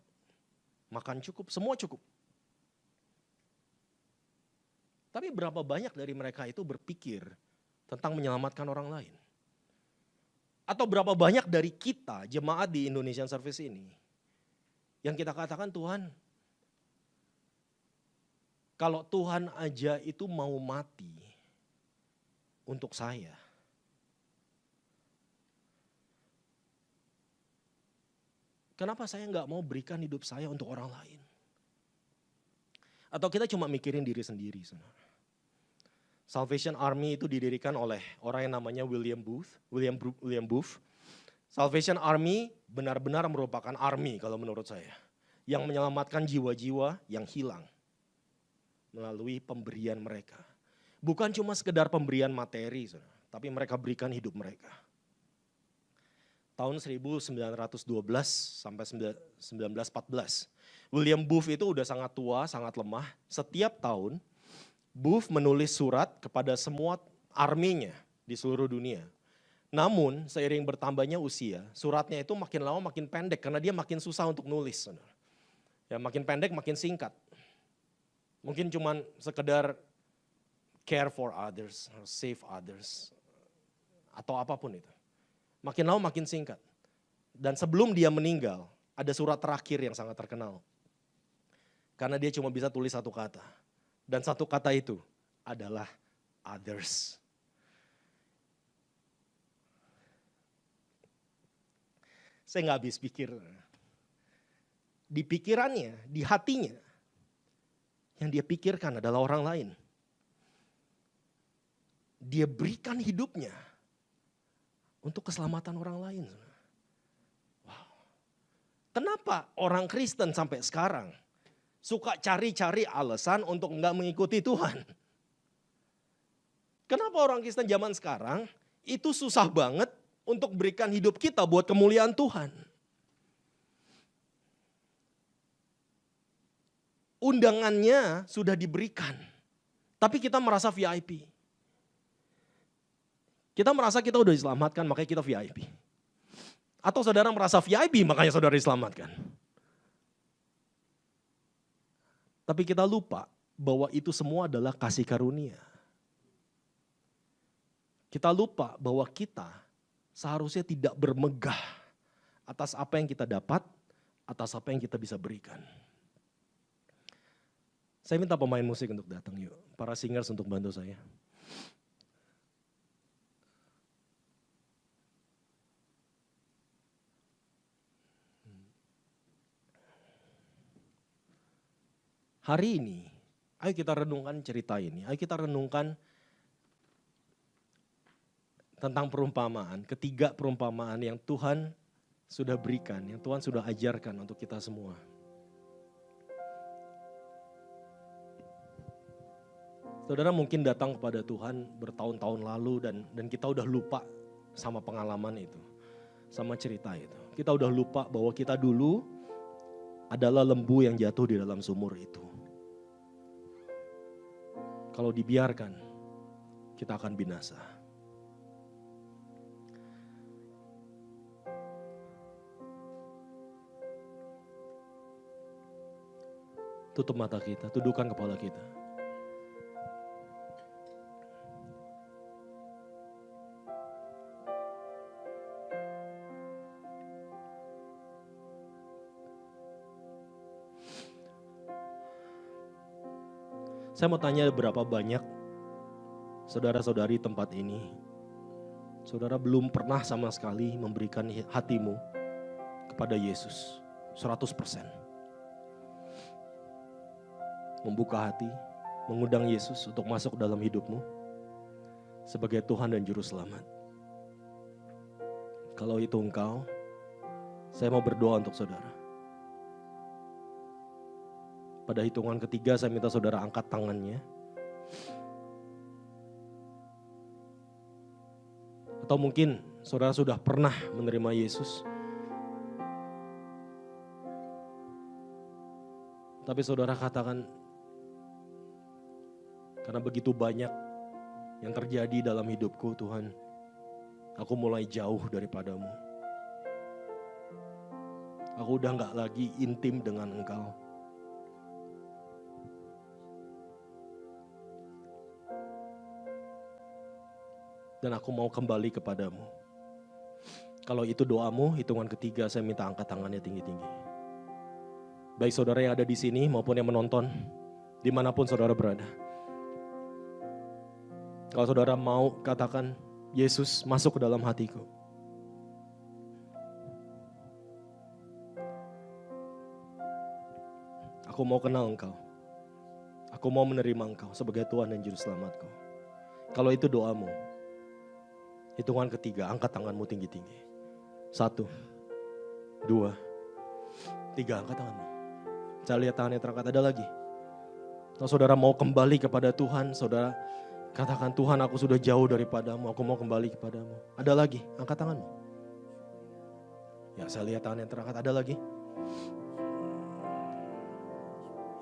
makan cukup, semua cukup. Tapi berapa banyak dari mereka itu berpikir tentang menyelamatkan orang lain? Atau berapa banyak dari kita, jemaat di Indonesian Service ini, yang kita katakan, Tuhan, kalau Tuhan aja itu mau mati untuk saya, kenapa saya nggak mau berikan hidup saya untuk orang lain? Atau kita cuma mikirin diri sendiri, saudara. Salvation Army itu didirikan oleh orang yang namanya William Booth. Salvation Army benar-benar merupakan army kalau menurut saya, yang menyelamatkan jiwa-jiwa yang hilang melalui pemberian mereka. Bukan cuma sekedar pemberian materi, saudara, tapi mereka berikan hidup mereka. Tahun 1912 sampai 1914, William Booth itu udah sangat tua, sangat lemah. Setiap tahun, Booth menulis surat kepada semua arminya di seluruh dunia. Namun seiring bertambahnya usia, suratnya itu makin lama makin pendek karena dia makin susah untuk nulis. Saudara. Ya, makin pendek, makin singkat. Mungkin cuman sekedar care for others, save others, atau apapun itu. Makin lama makin singkat. Dan sebelum dia meninggal, ada surat terakhir yang sangat terkenal. Karena dia cuma bisa tulis satu kata. Dan satu kata itu adalah others. Saya nggak habis pikir. Di pikirannya, di hatinya, yang dia pikirkan adalah orang lain. Dia berikan hidupnya untuk keselamatan orang lain. Wow. Kenapa orang Kristen sampai sekarang suka cari-cari alasan untuk enggak mengikuti Tuhan? Kenapa orang Kristen zaman sekarang itu susah banget untuk berikan hidup kita buat kemuliaan Tuhan? Undangannya sudah diberikan, tapi kita merasa VIP. Kita merasa kita udah diselamatkan, makanya kita VIP. Atau saudara merasa VIP, makanya saudara diselamatkan. Tapi kita lupa bahwa itu semua adalah kasih karunia. Kita lupa bahwa kita seharusnya tidak bermegah atas apa yang kita dapat, atas apa yang kita bisa berikan. Saya minta pemain musik untuk datang yuk. Para singers untuk bantu saya. Hari ini, ayo kita renungkan cerita ini. Ayo kita renungkan tentang perumpamaan. Ketiga perumpamaan yang Tuhan sudah berikan, yang Tuhan sudah ajarkan untuk kita semua. Saudara mungkin datang kepada Tuhan bertahun-tahun lalu dan kita udah lupa sama pengalaman itu, sama cerita itu. Kita udah lupa bahwa kita dulu adalah lembu yang jatuh di dalam sumur itu. Kalau dibiarkan, kita akan binasa. Tutup mata kita, tundukkan kepala kita. Saya mau tanya berapa banyak saudara-saudari tempat ini, saudara belum pernah sama sekali memberikan hatimu kepada Yesus 100%. Membuka hati, mengundang Yesus untuk masuk dalam hidupmu sebagai Tuhan dan Juru Selamat. Kalau itu engkau, saya mau berdoa untuk saudara. Pada hitungan ketiga saya minta saudara angkat tangannya. Atau mungkin saudara sudah pernah menerima Yesus. Tapi saudara katakan, karena begitu banyak yang terjadi dalam hidupku Tuhan, aku mulai jauh daripadamu. Aku udah gak lagi intim dengan Engkau. Dan aku mau kembali kepadamu. Kalau itu doamu, hitungan ketiga saya minta angkat tangannya tinggi-tinggi. Baik saudara yang ada di sini maupun yang menonton, dimanapun saudara berada. Kalau saudara mau katakan, Yesus masuk ke dalam hatiku. Aku mau kenal Engkau. Aku mau menerima Engkau sebagai Tuhan dan Juru Selamatku. Kalau itu doamu, hitungan ketiga, angkat tanganmu tinggi-tinggi. 1, 2, 3, angkat tanganmu. Saya lihat tangannya terangkat, ada lagi. Kalau saudara mau kembali kepada Tuhan, saudara katakan, Tuhan aku sudah jauh daripadamu, aku mau kembali kepadamu. Ada lagi, angkat tanganmu. Ya, saya lihat tangannya terangkat, ada lagi.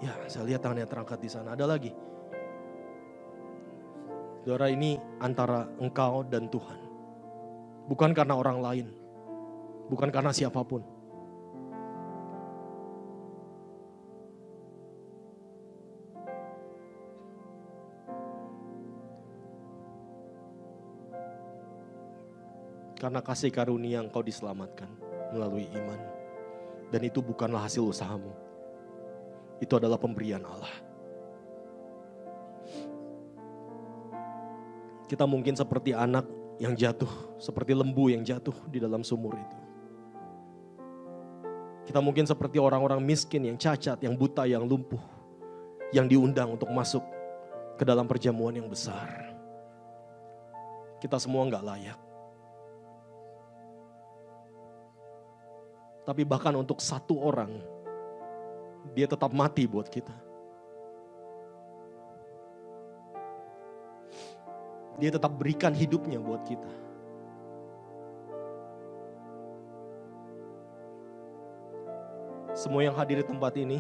Ya, saya lihat tangannya terangkat di sana, ada lagi. Saudara, ini antara engkau dan Tuhan. Bukan karena orang lain. Bukan karena siapapun. Karena kasih karunia engkau diselamatkan melalui iman. Dan itu bukanlah hasil usahamu. Itu adalah pemberian Allah. Kita mungkin seperti anak yang jatuh, seperti lembu yang jatuh di dalam sumur itu. Kita mungkin seperti orang-orang miskin yang cacat, yang buta, yang lumpuh, yang diundang untuk masuk ke dalam perjamuan yang besar. Kita semua gak layak. Tapi bahkan untuk satu orang, dia tetap mati buat kita. Dia tetap berikan hidupnya buat kita. Semua yang hadir di tempat ini,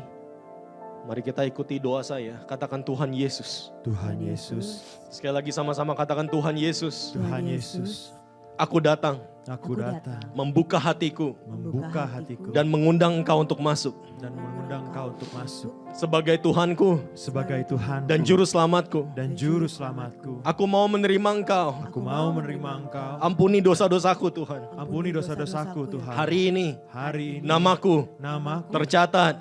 mari kita ikuti doa saya. Katakan Tuhan Yesus. Tuhan Yesus. Sekali lagi sama-sama katakan Tuhan Yesus. Tuhan Yesus. Aku datang Aku datang membuka hatiku membuka hatiku dan mengundang Engkau untuk masuk dan mengundang Engkau untuk masuk sebagai Tuhanku sebagai Tuhan dan juru selamatku. dan juru selamatku. Aku mau menerima Engkau. Aku mau menerima Engkau. Ampuni dosa-dosaku Tuhan. Ampuni dosa-dosaku Tuhan. Hari ini ini namaku tercatat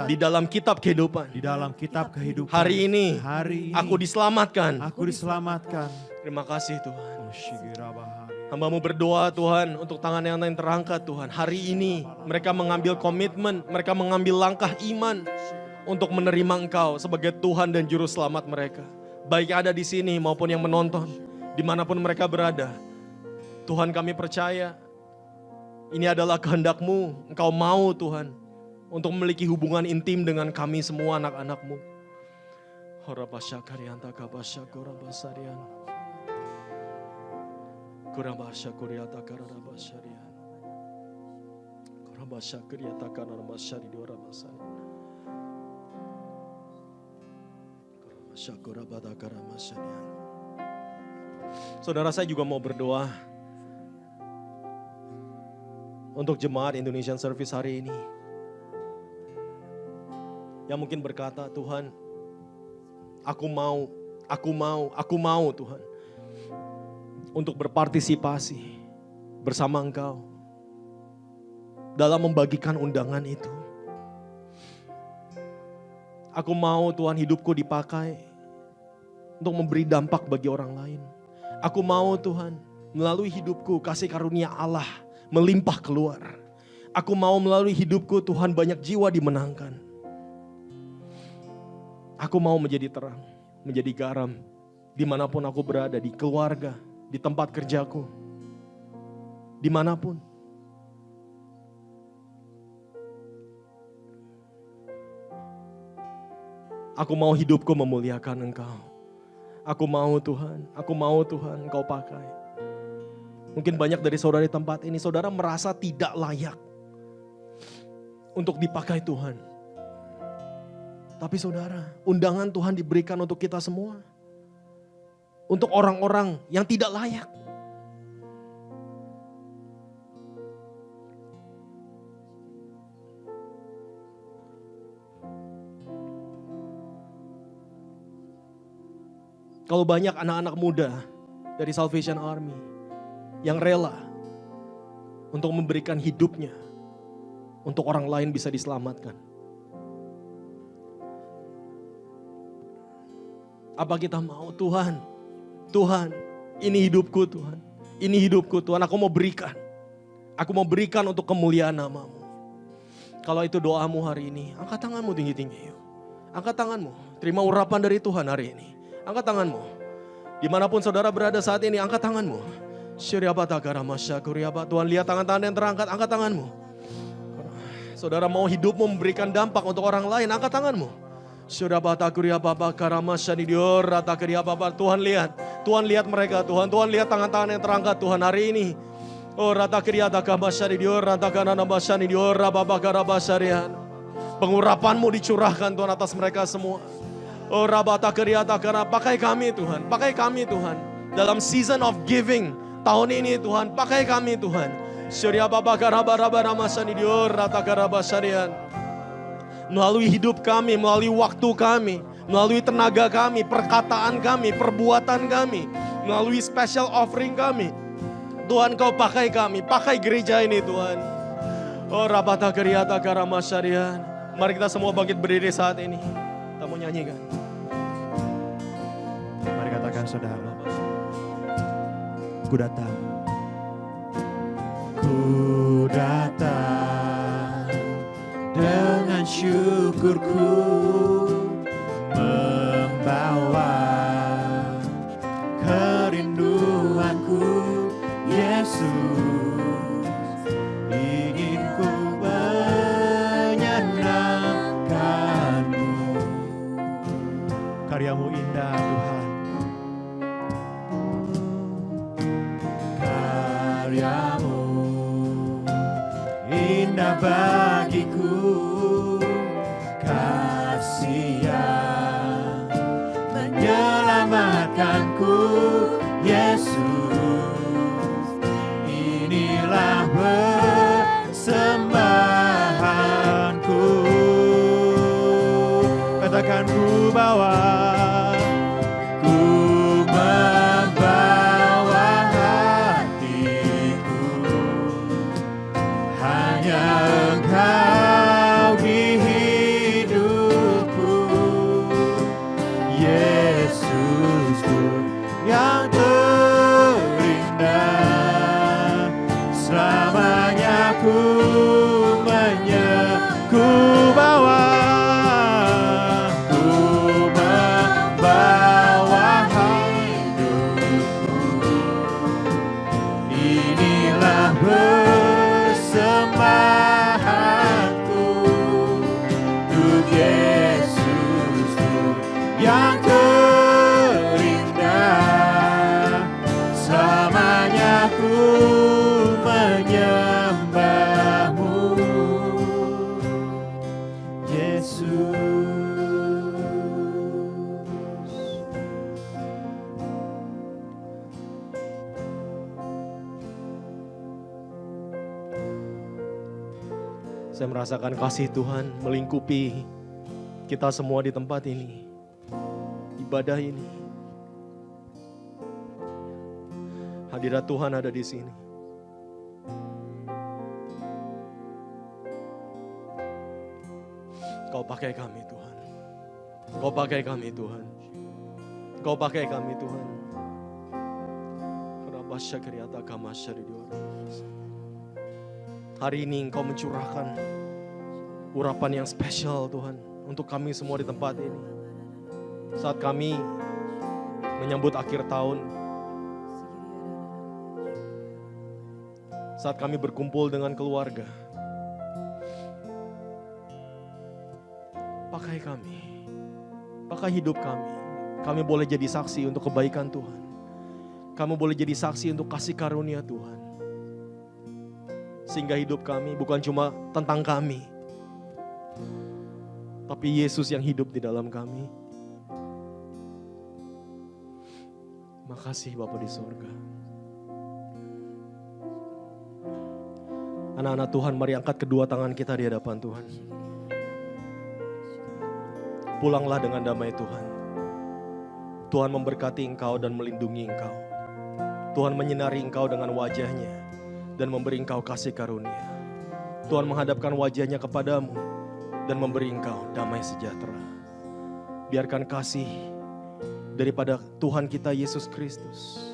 di dalam kitab kehidupan. di dalam kitab kehidupan. Hari ini aku diselamatkan. diselamatkan. Terima kasih Tuhan. Hamba-Mu berdoa Tuhan untuk tangan yang lain terangkat Tuhan. Hari ini mereka mengambil komitmen, mereka mengambil langkah iman untuk menerima Engkau sebagai Tuhan dan Juru Selamat mereka. Baik yang ada di sini maupun yang menonton, dimanapun mereka berada. Tuhan kami percaya ini adalah kehendak-Mu. Engkau mau Tuhan untuk memiliki hubungan intim dengan kami semua anak-anak-Mu. Horabasyakarianta kabasyakorabasarian. Kurabasya kuriata karabasarian. Kurabasya kuriata karabasari diorabasari. Kurabasya kurabata karabasarian. Saudara, saya juga mau berdoa untuk jemaat Indonesian Service hari ini. Yang mungkin berkata, Tuhan, aku mau Tuhan. Untuk berpartisipasi bersama Engkau dalam membagikan undangan itu. Aku mau Tuhan hidupku dipakai untuk memberi dampak bagi orang lain. Aku mau Tuhan melalui hidupku kasih karunia Allah melimpah keluar. Aku mau melalui hidupku Tuhan banyak jiwa dimenangkan. Aku mau menjadi terang, menjadi garam dimanapun aku berada, di keluarga, di tempat kerjaku, dimanapun. Aku mau hidupku memuliakan Engkau. Aku mau Tuhan Engkau pakai. Mungkin banyak dari saudara di tempat ini, saudara merasa tidak layak untuk dipakai Tuhan. Tapi saudara, undangan Tuhan diberikan untuk kita semua. Untuk orang-orang yang tidak layak. Kalau banyak anak-anak muda dari Salvation Army yang rela untuk memberikan hidupnya untuk orang lain bisa diselamatkan. Apa kita mau Tuhan, ini hidupku Tuhan. Ini hidupku Tuhan, aku mau berikan. Aku mau berikan untuk kemuliaan nama-Mu. Kalau itu doamu hari ini, angkat tanganmu tinggi-tinggi. Angkat tanganmu, terima urapan dari Tuhan hari ini. Angkat tanganmu. Dimanapun saudara berada saat ini, angkat tanganmu. Tuhan lihat tangan-tangan yang terangkat, angkat tanganmu. Saudara mau hidupmu memberikan dampak untuk orang lain, angkat tanganmu. Tuhan lihat mereka Tuhan lihat tangan-tangan yang terangkat Tuhan hari ini. Oh rata kriata kabasari dior rata kanana basani dior rababakara basarian. Pengurapan-Mu dicurahkan Tuhan atas mereka semua. Oh rabata kriata karena pakai kami Tuhan dalam season of giving tahun ini Tuhan, pakai kami Tuhan. Surya babakara barabara masani dior rata karabasarian. Melalui hidup kami, melalui waktu kami, melalui tenaga kami, perkataan kami, perbuatan kami, melalui special offering kami. Tuhan Kau pakai kami, pakai gereja ini Tuhan. Oh rabata keriata karamasyarian. Mari kita semua bangkit berdiri saat ini. Kita mau nyanyikan. Mari katakan saudara. Ku datang. Ku datang. Dengan syukurku membawa kerinduanku Yesus, ingin ku menyenangkan-Mu. Karya-Mu indah Tuhan, karya-Mu indah bagiku, kasih ku bawa, ku membawa hidupku. Inilah persembahanku untuk Yesus yang terindah. Selamanya ku menyembahmu, Yesus. Saya merasakan kasih Tuhan melingkupi kita semua di tempat ini. Ibadah ini. Hadirat Tuhan ada di sini. Kau pakai kami Tuhan. Kau pakai kami Tuhan. Kau pakai kami Tuhan. Hari ini Engkau mencurahkan urapan yang spesial Tuhan untuk kami semua di tempat ini. Saat kami menyambut akhir tahun, saat kami berkumpul dengan keluarga, pakai kami, pakai hidup kami. Kami boleh jadi saksi untuk kebaikan Tuhan. Kami boleh jadi saksi untuk kasih karunia Tuhan. Sehingga hidup kami bukan cuma tentang kami, tapi Yesus yang hidup di dalam kami. Makasih Bapa di surga. Anak-anak Tuhan, mari angkat kedua tangan kita di hadapan Tuhan. Pulanglah dengan damai Tuhan. Tuhan memberkati engkau dan melindungi engkau. Tuhan menyinari engkau dengan wajahnya dan memberi engkau kasih karunia. Tuhan menghadapkan wajahnya kepadamu dan memberi engkau damai sejahtera. Biarkan kasih daripada Tuhan kita Yesus Kristus,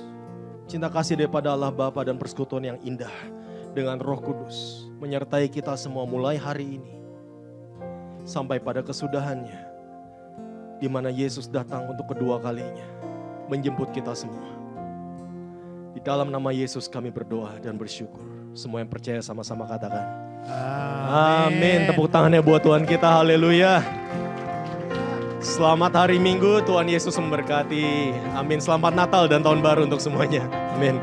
cinta kasih daripada Allah Bapa dan persekutuan yang indah dengan Roh Kudus menyertai kita semua mulai hari ini sampai pada kesudahannya, di mana Yesus datang untuk kedua kalinya menjemput kita semua. Di dalam nama Yesus kami berdoa dan bersyukur. Semua yang percaya sama-sama katakan amin. Tepuk tangannya buat Tuhan kita, haleluya. Selamat hari Minggu, Tuhan Yesus memberkati. Amin. Selamat Natal dan Tahun Baru untuk semuanya. Amin.